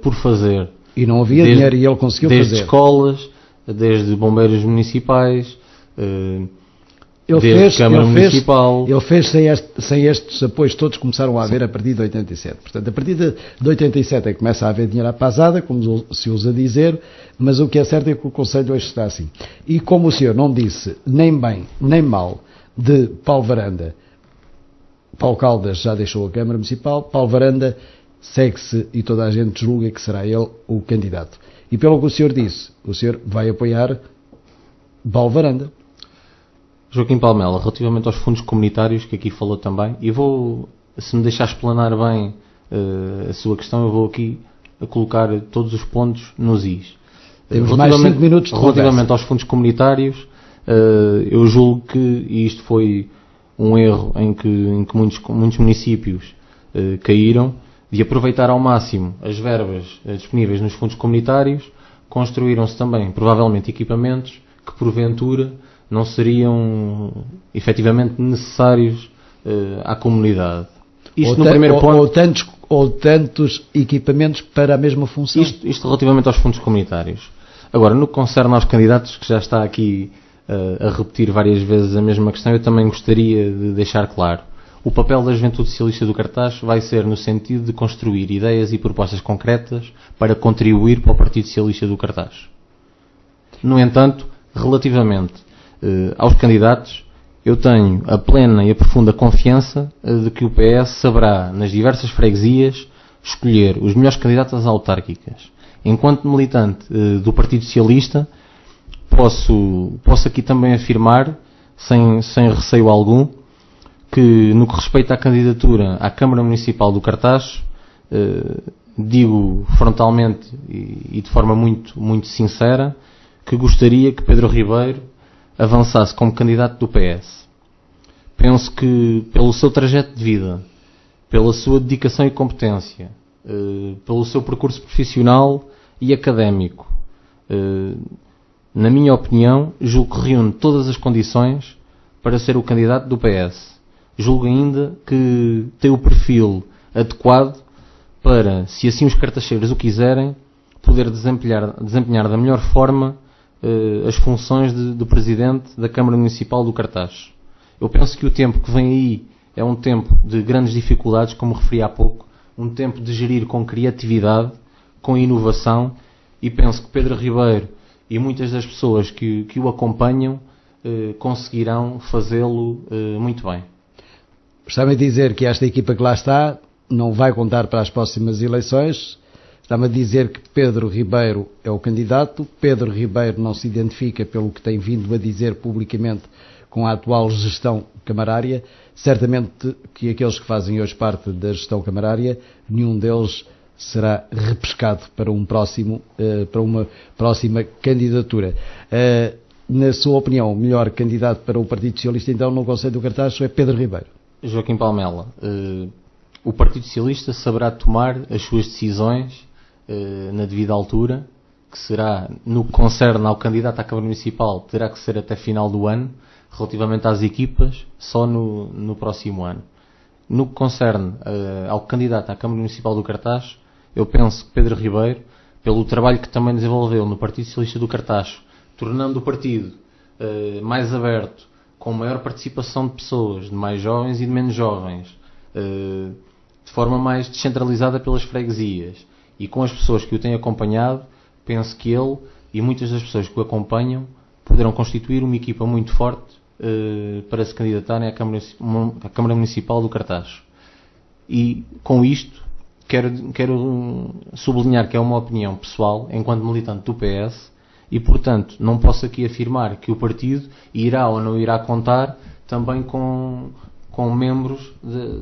por fazer. E não havia dinheiro e ele conseguiu fazer. Desde escolas, desde bombeiros municipais, Câmara Municipal. Ele fez sem estes apoios todos, começaram a haver a partir de 87. Portanto, a partir de 87 é que começa a haver dinheiro à pasada, como se usa dizer, mas o que é certo é que o Conselho hoje está assim. E como o senhor não disse nem bem nem mal de Paulo Varanda, Paulo Caldas já deixou a Câmara Municipal, Paulo Varanda segue-se e toda a gente julga que será ele o candidato. E pelo que o senhor disse, o senhor vai apoiar Paulo Varanda. Joaquim Palmela, relativamente aos fundos comunitários, que aqui falou também, e se me deixar explanar bem a sua questão, eu vou aqui a colocar todos os pontos nos is. Temos mais 5 minutos de relativamente aos fundos comunitários, eu julgo que, e isto foi um erro em que muitos municípios caíram, de aproveitar ao máximo as verbas disponíveis nos fundos comunitários, construíram-se também, provavelmente, equipamentos que, porventura, não seriam efetivamente necessários à comunidade. Isto no primeiro ponto. Ou tantos equipamentos para a mesma função. Isto relativamente aos fundos comunitários. Agora, no que concerne aos candidatos, que já está aqui a repetir várias vezes a mesma questão, eu também gostaria de deixar claro. O papel da Juventude Socialista do Cartaz vai ser no sentido de construir ideias e propostas concretas para contribuir para o Partido Socialista do Cartaz. No entanto, relativamente aos candidatos, eu tenho a plena e a profunda confiança de que o PS saberá, nas diversas freguesias, escolher os melhores candidatos às autárquicas. Enquanto militante do Partido Socialista, posso aqui também afirmar, sem receio algum, que no que respeita à candidatura à Câmara Municipal do Cartaz, digo frontalmente e de forma muito, muito sincera, que gostaria que Pedro Ribeiro avançasse como candidato do PS. Penso que pelo seu trajeto de vida, pela sua dedicação e competência, pelo seu percurso profissional e académico, na minha opinião, julgo que reúne todas as condições para ser o candidato do PS. Julgo ainda que tem o perfil adequado para, se assim os cartacheiros o quiserem, poder desempenhar da melhor forma as funções de Presidente da Câmara Municipal do Cartaz. Eu penso que o tempo que vem aí é um tempo de grandes dificuldades, como referi há pouco, um tempo de gerir com criatividade, com inovação, e penso que Pedro Ribeiro e muitas das pessoas que o acompanham conseguirão fazê-lo muito bem. Está-me a dizer que esta equipa que lá está não vai contar para as próximas eleições. Está-me a dizer que Pedro Ribeiro é o candidato. Pedro Ribeiro não se identifica pelo que tem vindo a dizer publicamente com a atual gestão camarária. Certamente que aqueles que fazem hoje parte da gestão camarária, nenhum deles será repescado para para uma próxima candidatura. Na sua opinião, o melhor candidato para o Partido Socialista então no Conselho do Cartaz é Pedro Ribeiro? Joaquim Palmela, o Partido Socialista saberá tomar as suas decisões na devida altura, que será, no que concerne ao candidato à Câmara Municipal, terá que ser até final do ano, relativamente às equipas, só no próximo ano. No que concerne ao candidato à Câmara Municipal do Cartaz, eu penso que Pedro Ribeiro, pelo trabalho que também desenvolveu no Partido Socialista do Cartaz, tornando o partido mais aberto, com maior participação de pessoas, de mais jovens e de menos jovens, de forma mais descentralizada pelas freguesias, e com as pessoas que o têm acompanhado, penso que ele e muitas das pessoas que o acompanham poderão constituir uma equipa muito forte para se candidatarem à Câmara Municipal do Cartaz. E com isto quero sublinhar que é uma opinião pessoal enquanto militante do PS e, portanto, não posso aqui afirmar que o partido irá ou não irá contar também com membros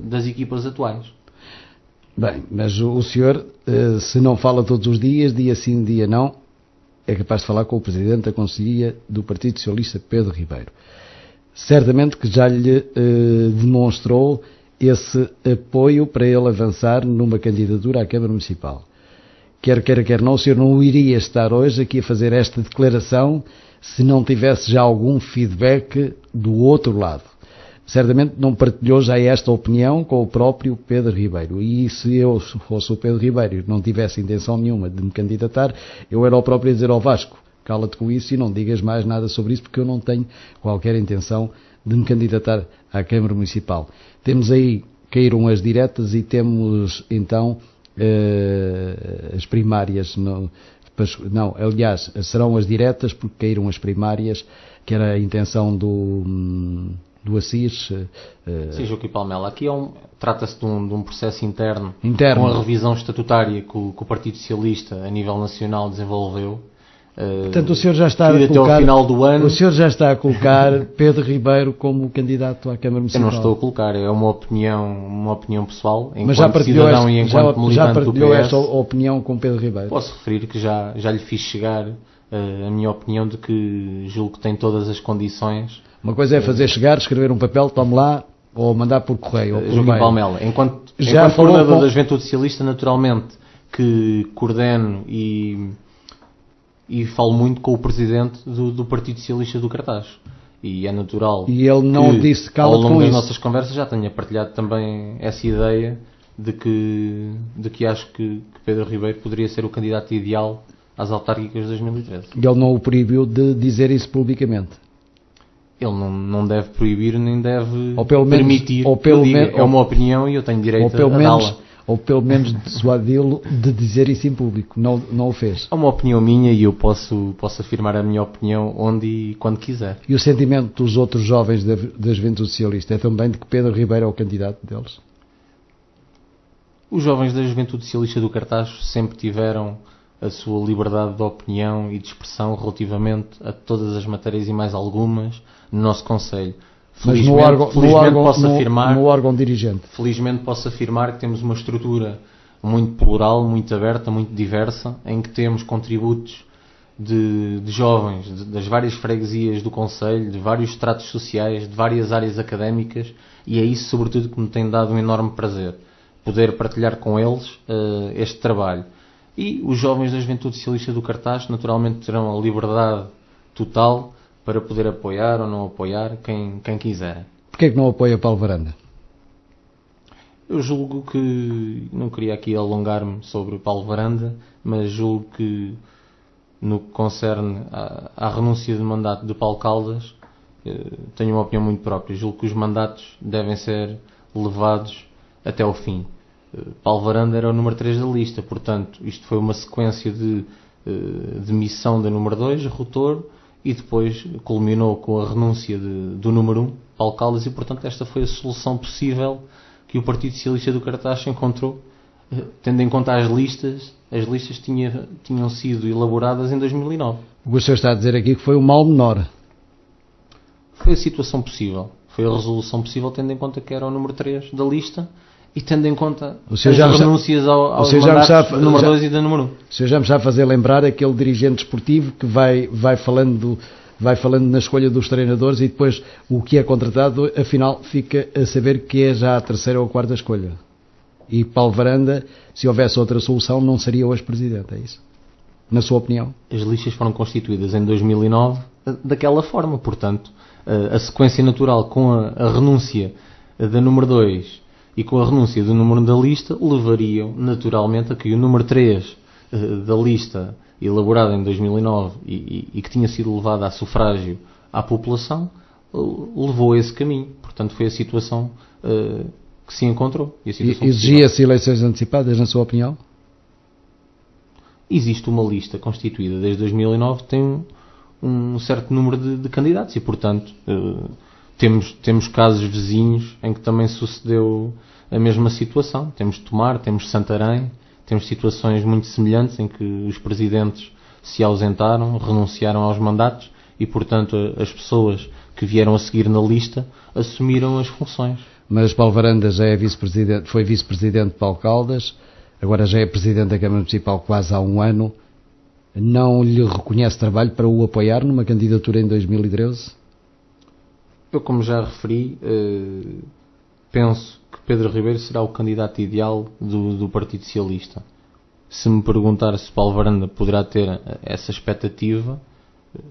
das equipas atuais. Bem, mas o senhor, se não fala todos os dias, dia sim, dia não, é capaz de falar com o Presidente da Conselhia do Partido Socialista, Pedro Ribeiro. Certamente que já lhe demonstrou esse apoio para ele avançar numa candidatura à Câmara Municipal. Quer não, o senhor não iria estar hoje aqui a fazer esta declaração se não tivesse já algum feedback do outro lado. Certamente não partilhou já esta opinião com o próprio Pedro Ribeiro. E se eu fosse o Pedro Ribeiro e não tivesse intenção nenhuma de me candidatar, eu era o próprio a dizer ao Vasco: cala-te com isso e não digas mais nada sobre isso, porque eu não tenho qualquer intenção de me candidatar à Câmara Municipal. Temos aí, caíram as diretas e temos então as primárias. Não, aliás, serão as diretas porque caíram as primárias, que era a intenção do Assis. Sim, Joaquim Palmela, aqui trata-se de um processo interno, com a revisão estatutária que o Partido Socialista a nível nacional desenvolveu. Portanto, o senhor já está a colocar, até ao final do ano, o senhor já está a colocar Pedro Ribeiro como candidato à Câmara Municipal. Eu não estou a colocar, é uma opinião pessoal, mas já enquanto cidadão e enquanto militante do PS. Já partilhou esta opinião com Pedro Ribeiro? Posso referir que já lhe fiz chegar a minha opinião de que julgo que tem todas as condições. Uma coisa é fazer chegar, escrever um papel, tome lá, ou mandar por correio. Ou por Joaquim mail. Palmela, enquanto Já coordenador da Juventude Socialista, naturalmente que coordeno e falo muito com o presidente do Partido Socialista do Cartaz. E é natural E ele não que, disse ao cala-te longo com das isso. nossas conversas, já tenha partilhado também essa ideia de que acho que Pedro Ribeiro poderia ser o candidato ideal às autárquicas de 2013. E ele não o proibiu de dizer isso publicamente. Ele não deve proibir nem deve Ou pelo menos- permitir ou que pelo eu diga. men- É uma opinião e eu tenho direito Ou pelo menos dissuadi-lo de dizer isso em público. Não o fez. É uma opinião minha e eu posso afirmar a minha opinião onde e quando quiser. E o sentimento dos outros jovens da Juventude Socialista é também de que Pedro Ribeiro é o candidato deles? Os jovens da Juventude Socialista do Cartaz sempre tiveram a sua liberdade de opinião e de expressão relativamente a todas as matérias e mais algumas no nosso Conselho. Mas no órgão dirigente. Felizmente posso afirmar que temos uma estrutura muito plural, muito aberta, muito diversa, em que temos contributos de jovens das várias freguesias do Conselho, de vários estratos sociais, de várias áreas académicas, e é isso sobretudo que me tem dado um enorme prazer, poder partilhar com eles este trabalho. E os jovens da Juventude Socialista do Cartaz naturalmente terão a liberdade total para poder apoiar ou não apoiar quem quiser. Porquê é que não apoia Paulo Varanda? Eu julgo que, não queria aqui alongar-me sobre Paulo Varanda, mas julgo que no que concerne à renúncia de mandato de Paulo Caldas, tenho uma opinião muito própria. Julgo que os mandatos devem ser levados até ao fim. Paulo Varanda era o número 3 da lista, portanto, isto foi uma sequência de demissão da número 2, Rotor, e depois culminou com a renúncia do número 1, Paulo Caldas, e portanto esta foi a solução possível que o Partido Socialista do Cartaz encontrou, tendo em conta as listas tinham sido elaboradas em 2009. O que o senhor está a dizer aqui que foi um mal menor. Foi a situação possível, foi a resolução possível, tendo em conta que era o número 3 da lista e tendo em conta as renúncias aos mandatos do número 2 e da número 1. O senhor já me está a fazer lembrar aquele dirigente esportivo que vai falando na escolha dos treinadores e depois o que é contratado, afinal, fica a saber que é já a terceira ou a quarta escolha. E Paulo Varanda, se houvesse outra solução, não seria hoje presidente, é isso? Na sua opinião? As listas foram constituídas em 2009 daquela forma, portanto, a sequência natural com a renúncia da número 2 e com a renúncia do número 1 da lista levariam naturalmente a que o número 3 da lista elaborada em 2009 e que tinha sido levada a sufrágio à população levou a esse caminho. Portanto, foi a situação que se encontrou. Exigia-se eleições antecipadas, na sua opinião? Existe uma lista constituída desde 2009 que tem um certo número de candidatos e, portanto, temos casos vizinhos em que também sucedeu a mesma situação. Temos Tomar, temos Santarém, temos situações muito semelhantes em que os presidentes se ausentaram, renunciaram aos mandatos e, portanto, as pessoas que vieram a seguir na lista assumiram as funções. Mas Paulo Varanda já é vice-presidente, foi vice-presidente de Paulo Caldas, agora já é presidente da Câmara Municipal quase há um ano. Não lhe reconhece trabalho para o apoiar numa candidatura em 2013? Eu, como já referi, penso que Pedro Ribeiro será o candidato ideal do Partido Socialista. Se me perguntar se Paulo Varanda poderá ter essa expectativa,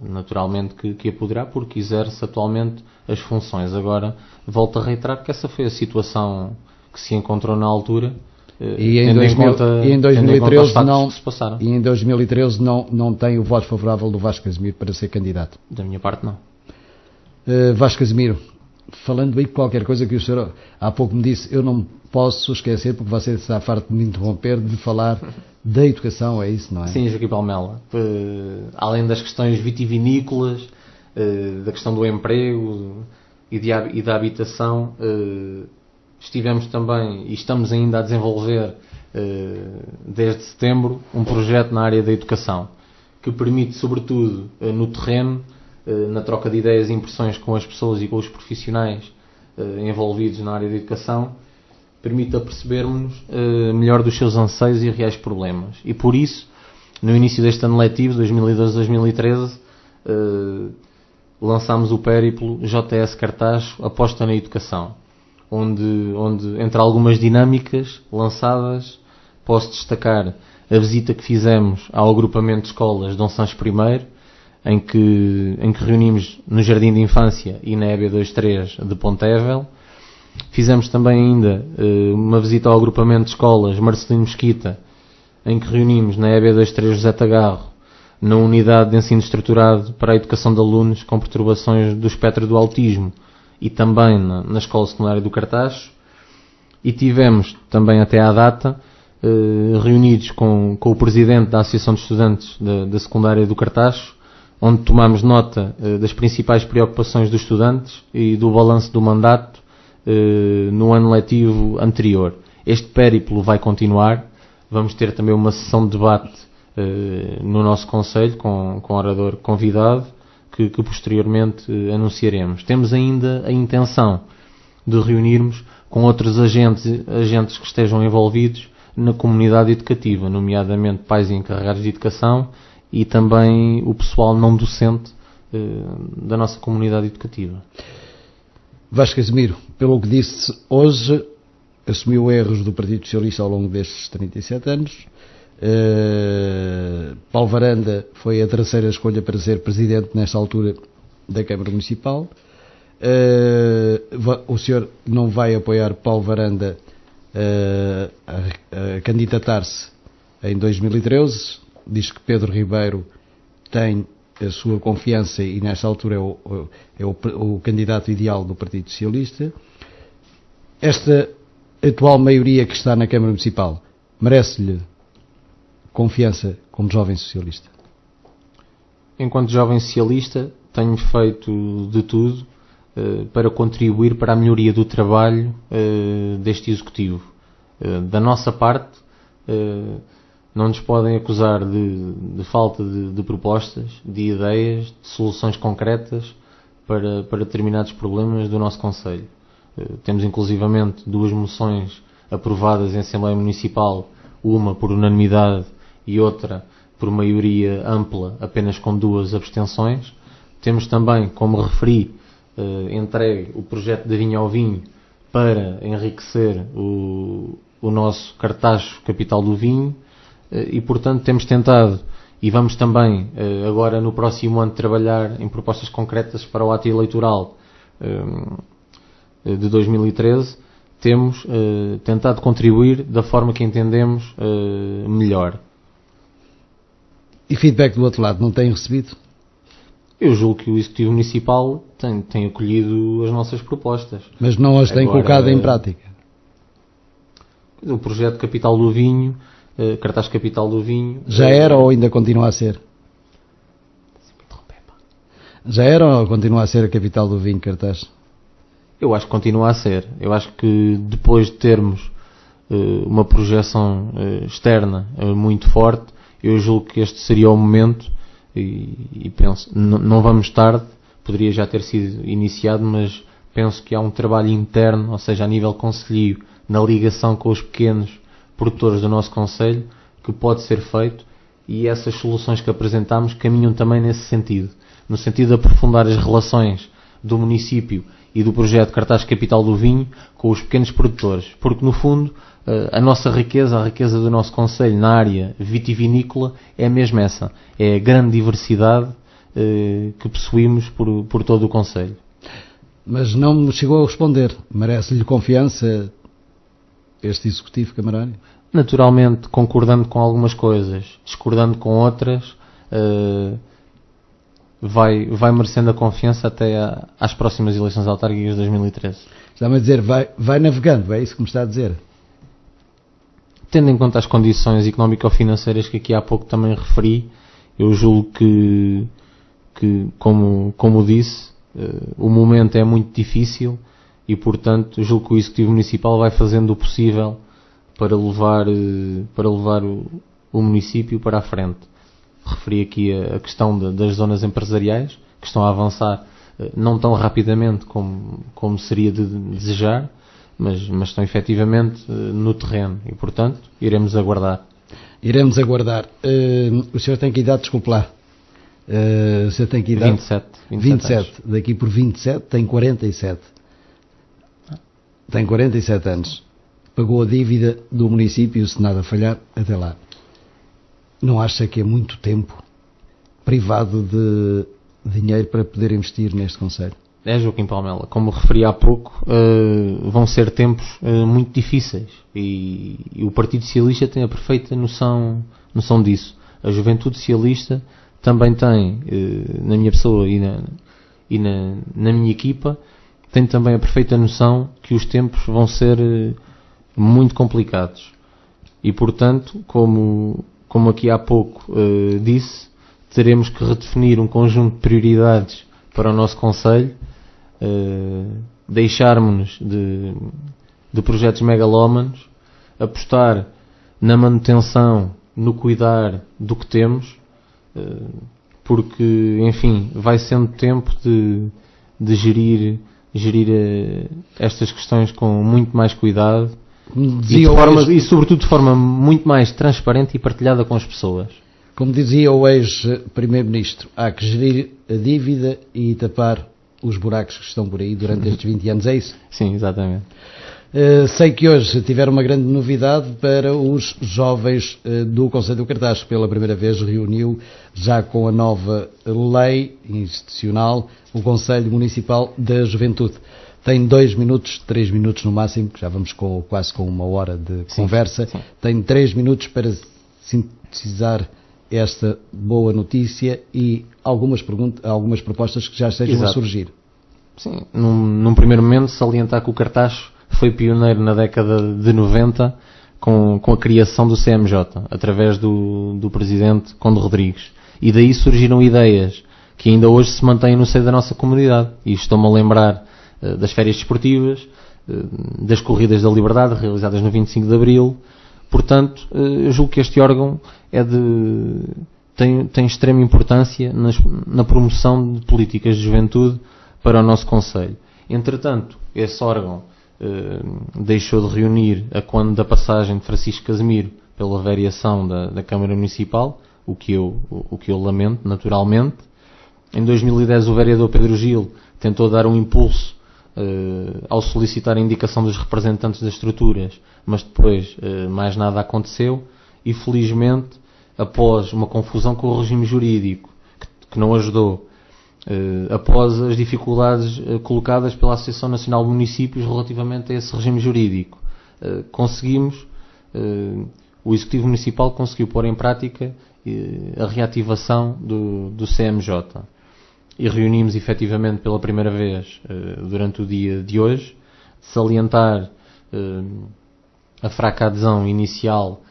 naturalmente que a poderá, porque exerce atualmente as funções. Agora, volto a reiterar que essa foi a situação que se encontrou na altura, e em 2013 não tem o voto favorável do Vasco Casimiro para ser candidato? Da minha parte, não. Vasco Casimiro, falando aí qualquer coisa que o senhor há pouco me disse, eu não posso esquecer, porque você está farto de me interromper, de falar da educação, é isso, não é? Sim, Joaquim Palmela. Além das questões vitivinícolas, da questão do emprego e da habitação, estivemos também e estamos ainda a desenvolver desde setembro um projeto na área da educação que permite, sobretudo no terreno, na troca de ideias e impressões com as pessoas e com os profissionais envolvidos na área da educação, permite apercebermos melhor dos seus anseios e reais problemas. E por isso No início deste ano letivo, 2012-2013, lançámos o périplo JS Cartaxo Aposta na Educação, onde entre algumas dinâmicas lançadas, posso destacar a visita que fizemos ao agrupamento de escolas Dom Sancho I, em que reunimos no Jardim de Infância e na EB23 de Pontevel. Fizemos também ainda uma visita ao agrupamento de escolas Marcelino Mesquita, em que reunimos na EB23 José Tagarro, na unidade de ensino estruturado para a educação de alunos com perturbações do espectro do autismo, e também na Escola Secundária do Cartaxo. E tivemos também até à data reunidos com o Presidente da Associação de Estudantes da Secundária do Cartaxo, onde tomamos nota das principais preocupações dos estudantes e do balanço do mandato no ano letivo anterior. Este périplo vai continuar. Vamos ter também uma sessão de debate no nosso Conselho com orador convidado que posteriormente anunciaremos. Temos ainda a intenção de reunirmos com outros agentes que estejam envolvidos na comunidade educativa, nomeadamente pais e encarregados de educação e também o pessoal não docente da nossa comunidade educativa. Vasco Casimiro, pelo que disse hoje, assumiu erros do Partido Socialista ao longo destes 37 anos. Paulo Varanda foi a terceira escolha para ser presidente nesta altura da Câmara Municipal. O senhor não vai apoiar Paulo Varanda a candidatar-se em 2013. Diz que Pedro Ribeiro tem a sua confiança e nesta altura é o candidato ideal do Partido Socialista. Esta atual maioria que está na Câmara Municipal merece-lhe confiança como jovem socialista? Enquanto jovem socialista, tenho feito de tudo para contribuir para a melhoria do trabalho deste Executivo. Da nossa parte, não nos podem acusar de falta de propostas, de ideias, de soluções concretas para determinados problemas do nosso Conselho. Temos inclusivamente 2 moções aprovadas em Assembleia Municipal, uma por unanimidade e outra por maioria ampla, apenas com 2 abstenções. Temos também, como referi, entregue o projeto da Vinha ao Vinho para enriquecer o nosso Cartaxo Capital do Vinho e, portanto, temos tentado e vamos também, agora no próximo ano, trabalhar em propostas concretas para o ato eleitoral de 2013. Temos tentado contribuir da forma que entendemos melhor. E feedback do outro lado não tem recebido? Eu julgo que o Executivo Municipal tem acolhido as nossas propostas. Mas não as tem colocado em prática? O projeto Capital do Vinho, Cartaz Capital do Vinho... Já era ou ainda continua a ser? Já era ou continua a ser a Capital do Vinho, Cartaz? Eu acho que continua a ser. Eu acho que depois de termos uma projeção externa muito forte, eu julgo que este seria o momento e penso, não vamos tarde, poderia já ter sido iniciado, mas penso que há um trabalho interno, ou seja, a nível concelhio, na ligação com os pequenos produtores do nosso concelho, que pode ser feito, e essas soluções que apresentamos caminham também nesse sentido, no sentido de aprofundar as relações do município e do projeto Cartaz Capital do Vinho com os pequenos produtores, porque no fundo a nossa riqueza, a riqueza do nosso concelho na área vitivinícola é mesmo essa, é a grande diversidade que possuímos por todo o concelho. Mas não me chegou a responder, merece-lhe confiança este executivo camarário? Naturalmente, concordando com algumas coisas, discordando com outras, vai merecendo a confiança até às próximas eleições autárquicas de 2013. Está-me a dizer, vai navegando, é isso que me está a dizer? Tendo em conta as condições económico-financeiras que aqui há pouco também referi, eu julgo que como disse, o momento é muito difícil e, portanto, julgo que o Executivo Municipal vai fazendo o possível para levar o município para a frente. Referi aqui a questão das zonas empresariais, que estão a avançar não tão rapidamente como seria de desejar, mas estão efetivamente no terreno e, portanto, iremos aguardar. Iremos aguardar. O senhor tem que idade, desculpe lá. O senhor tem que idade? 27. Daqui por 27 tem 47. Tem 47 anos. Pagou a dívida do município, se nada falhar, até lá. Não acha que é muito tempo privado de dinheiro para poder investir neste concelho? É, Joaquim Palmela, como referi há pouco, vão ser tempos muito difíceis e o Partido Socialista tem a perfeita noção disso. A Juventude Socialista também tem, na minha pessoa e na minha equipa, tem também a perfeita noção que os tempos vão ser muito complicados. E, portanto, como aqui há pouco disse, teremos que redefinir um conjunto de prioridades para o nosso concelho, deixarmos-nos de projetos megalómanos, apostar na manutenção, no cuidar do que temos, porque, enfim, vai sendo tempo de gerir estas questões com muito mais cuidado e sobretudo de forma muito mais transparente e partilhada com as pessoas. Como dizia o ex-primeiro-ministro, há que gerir a dívida e tapar os buracos que estão por aí durante estes 20 anos, é isso? Sim, exatamente. Sei que hoje tiveram uma grande novidade para os jovens do Concelho do Cartaz. Pela primeira vez reuniu, já com a nova lei institucional, o Conselho Municipal da Juventude. Tem 2 minutos, 3 minutos no máximo, já vamos quase com 1 hora de conversa. Sim. Tem 3 minutos para sintetizar esta boa notícia e algumas propostas que já estejam a surgir. Sim, num primeiro momento salientar que o Cartaz foi pioneiro na década de 90 com a criação do CMJ, através do presidente Conde Rodrigues. E daí surgiram ideias que ainda hoje se mantêm no seio da nossa comunidade. E estou-me a lembrar das férias desportivas, das corridas da liberdade realizadas no 25 de Abril. Portanto, eu julgo que este órgão tem extrema importância na promoção de políticas de juventude para o nosso concelho. Entretanto, esse órgão deixou de reunir a quando da passagem de Francisco Casimiro pela variação da Câmara Municipal, o que eu lamento, naturalmente. Em 2010 o vereador Pedro Gil tentou dar um impulso ao solicitar a indicação dos representantes das estruturas, mas depois mais nada aconteceu e felizmente, após uma confusão com o regime jurídico que não ajudou, após as dificuldades colocadas pela Associação Nacional de Municípios relativamente a esse regime jurídico, o Executivo Municipal conseguiu pôr em prática a reativação do CMJ. E reunimos efetivamente pela primeira vez durante o dia de hoje, salientar a fraca adesão inicial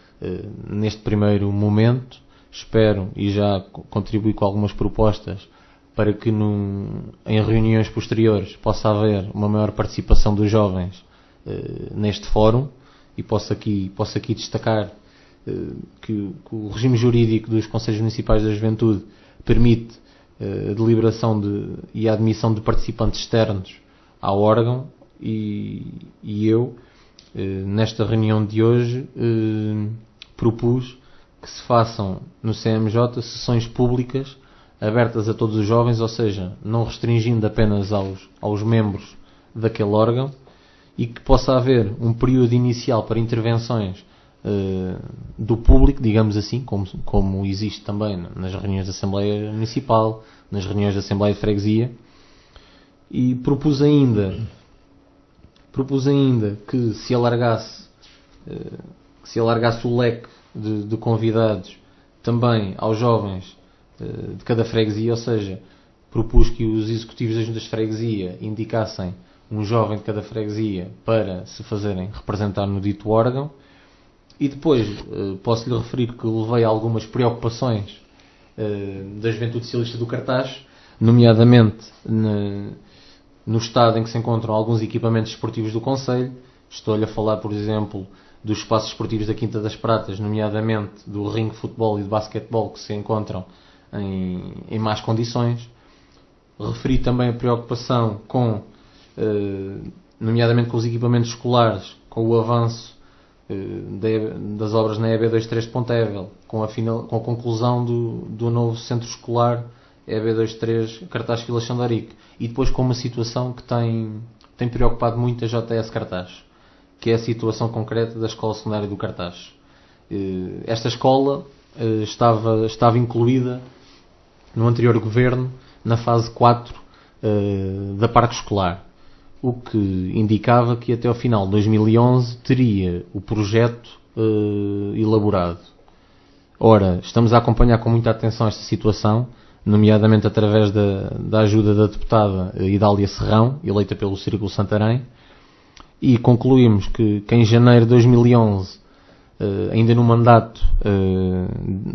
neste primeiro momento. Espero e já contribuí com algumas propostas para que em reuniões posteriores possa haver uma maior participação dos jovens neste fórum e posso aqui destacar que o regime jurídico dos Conselhos Municipais da Juventude permite a deliberação e a admissão de participantes externos ao órgão e eu, nesta reunião de hoje, propus que se façam no CMJ sessões públicas abertas a todos os jovens, ou seja, não restringindo apenas aos membros daquele órgão e que possa haver um período inicial para intervenções do público, digamos assim, como existe também nas reuniões da Assembleia Municipal, nas reuniões da Assembleia de Freguesia, e propus ainda que se alargasse o leque de convidados também aos jovens de cada freguesia, ou seja, propus que os executivos das juntas de freguesia indicassem um jovem de cada freguesia para se fazerem representar no dito órgão. E depois posso-lhe referir que levei algumas preocupações da Juventude Socialista do Cartaz, nomeadamente no estado em que se encontram alguns equipamentos esportivos do concelho. Estou-lhe a falar, por exemplo, dos espaços esportivos da Quinta das Pratas, nomeadamente do ringue de futebol e de basquetebol, que se encontram em más condições. Referi também a preocupação nomeadamente com os equipamentos escolares, com o avanço das obras na EB23 de Pontevel, com a conclusão do novo centro escolar EB23 Cartaz Vila Xandarique, e depois com uma situação que tem preocupado muito a JS Cartaz, que é a situação concreta da Escola Secundária do Cartaz. Esta escola estava incluída no anterior governo na fase 4 da Parque Escolar, o que indicava que até ao final de 2011 teria o projeto elaborado. Ora, estamos a acompanhar com muita atenção esta situação, nomeadamente através da ajuda da deputada Idália Serrão, eleita pelo Círculo Santarém, e concluímos que em janeiro de 2011, ainda no mandato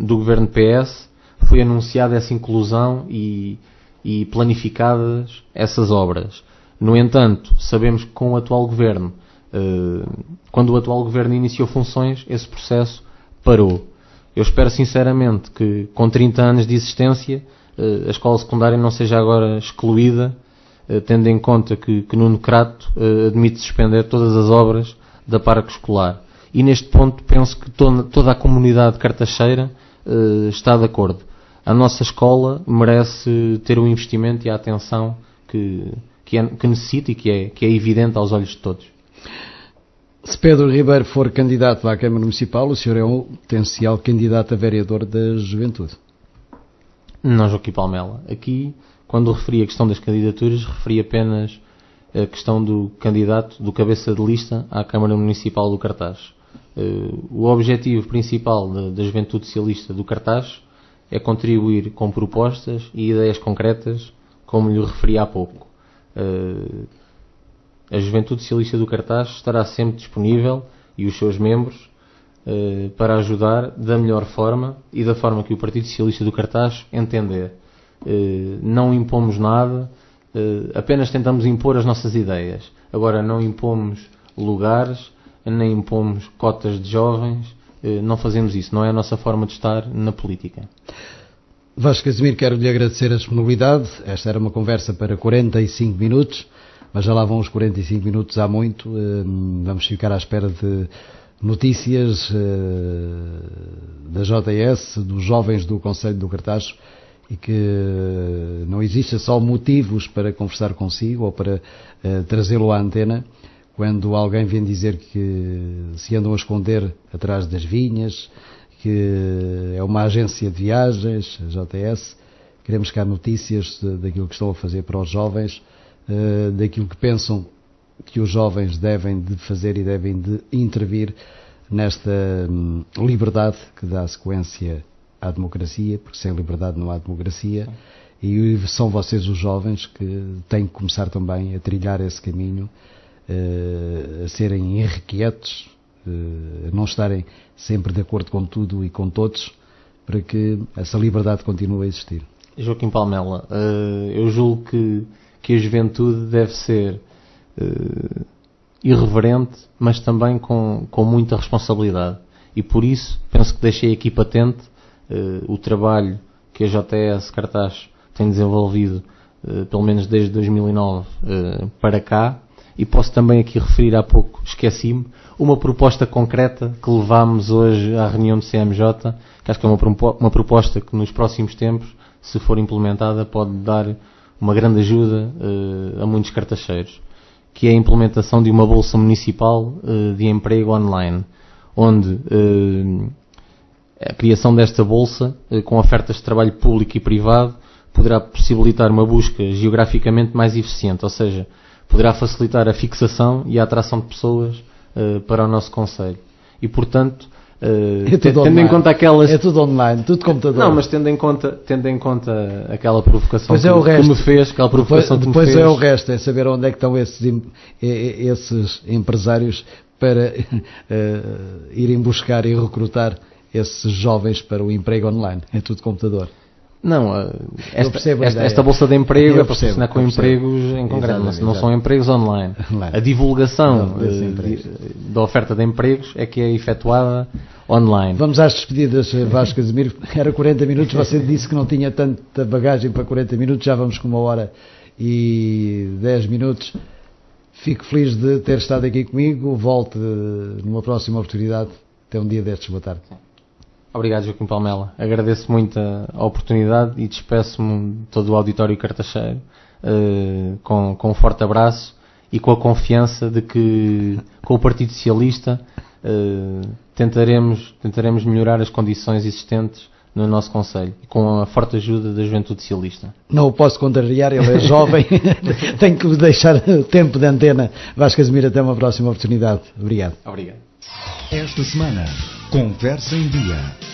do governo PS, foi anunciada essa inclusão e planificadas essas obras. No entanto, sabemos que com o atual governo, quando o atual governo iniciou funções, esse processo parou. Eu espero sinceramente que, com 30 anos de existência, a escola secundária não seja agora excluída, tendo em conta que Nuno Crato admite suspender todas as obras da Parque Escolar. E neste ponto penso que toda a comunidade cartacheira está de acordo. A nossa escola merece ter o investimento e a atenção que necessita e que é evidente aos olhos de todos. Se Pedro Ribeiro for candidato à Câmara Municipal, o senhor é um potencial candidato a vereador da Juventude. Não, Joaquim Palmela. Aqui, quando referi a questão das candidaturas, referi apenas a questão do candidato, do cabeça de lista à Câmara Municipal do Cartaz. O objetivo principal da Juventude Socialista do Cartaz é contribuir com propostas e ideias concretas, como lhe referi há pouco. A Juventude Socialista do Cartaz estará sempre disponível, e os seus membros, para ajudar da melhor forma e da forma que o Partido Socialista do Cartaz entender. Não impomos nada, apenas tentamos impor as nossas ideias. Agora, não impomos lugares, nem impomos cotas de jovens, não fazemos isso, não é a nossa forma de estar na política. Vasco Casimiro, quero-lhe agradecer a disponibilidade. Esta era uma conversa para 45 minutos, mas já lá vão os 45 minutos há muito. Vamos ficar à espera de notícias da JS, dos jovens do Conselho do Cartaz, e que não exista só motivos para conversar consigo ou para trazê-lo à antena, quando alguém vem dizer que se andam a esconder atrás das vinhas, que é uma agência de viagens, a JS. Queremos cá notícias daquilo que estão a fazer para os jovens, daquilo que pensam que os jovens devem de fazer e devem de intervir nesta liberdade que dá sequência à democracia, porque sem liberdade não há democracia. E são vocês os jovens que têm que começar também a trilhar esse caminho, a serem irrequietos, a não estarem sempre de acordo com tudo e com todos, para que essa liberdade continue a existir. Joaquim Palmela, eu julgo que a juventude deve ser irreverente, mas também com muita responsabilidade. E por isso, penso que deixei aqui patente o trabalho que a JS Cartaz tem desenvolvido, pelo menos desde 2009 para cá. E posso também aqui referir, há pouco esqueci-me, uma proposta concreta que levámos hoje à reunião do CMJ, que acho que é uma proposta que nos próximos tempos, se for implementada, pode dar uma grande ajuda a muitos cartacheiros, que é a implementação de uma bolsa municipal de emprego online, onde a criação desta bolsa, com ofertas de trabalho público e privado, poderá possibilitar uma busca geograficamente mais eficiente, ou seja, poderá facilitar a fixação e a atração de pessoas para o nosso concelho. E, portanto, tendo em conta aquelas... É tudo online, tudo computador. Não, mas tendo em conta aquela provocação que me fez, aquela provocação que me fez... Depois é o resto, é saber onde é que estão esses empresários para irem buscar e recrutar esses jovens para o emprego online. É tudo computador. Não, esta bolsa de emprego é para funcionar com empregos em concreto, não são empregos online. A divulgação da oferta de empregos é que é efetuada online. Vamos às despedidas, Vasco Casimiro. Era 40 minutos, você disse que não tinha tanta bagagem para 40 minutos, já vamos com 1 hora e 10 minutos. Fico feliz de ter estado aqui comigo. Volte numa próxima oportunidade. Até um dia destes. Boa tarde. Obrigado, Joaquim Palmela. Agradeço muito a oportunidade e despeço-me de todo o auditório cartacheiro com um forte abraço e com a confiança de que com o Partido Socialista tentaremos melhorar as condições existentes no nosso Conselho, com a forte ajuda da Juventude Socialista. Não o posso contrariar, ele é jovem, tenho que lhe deixar tempo de antena. Vasco Casimiro, até uma próxima oportunidade. Obrigado. Obrigado. Esta semana, Conversa em Dia.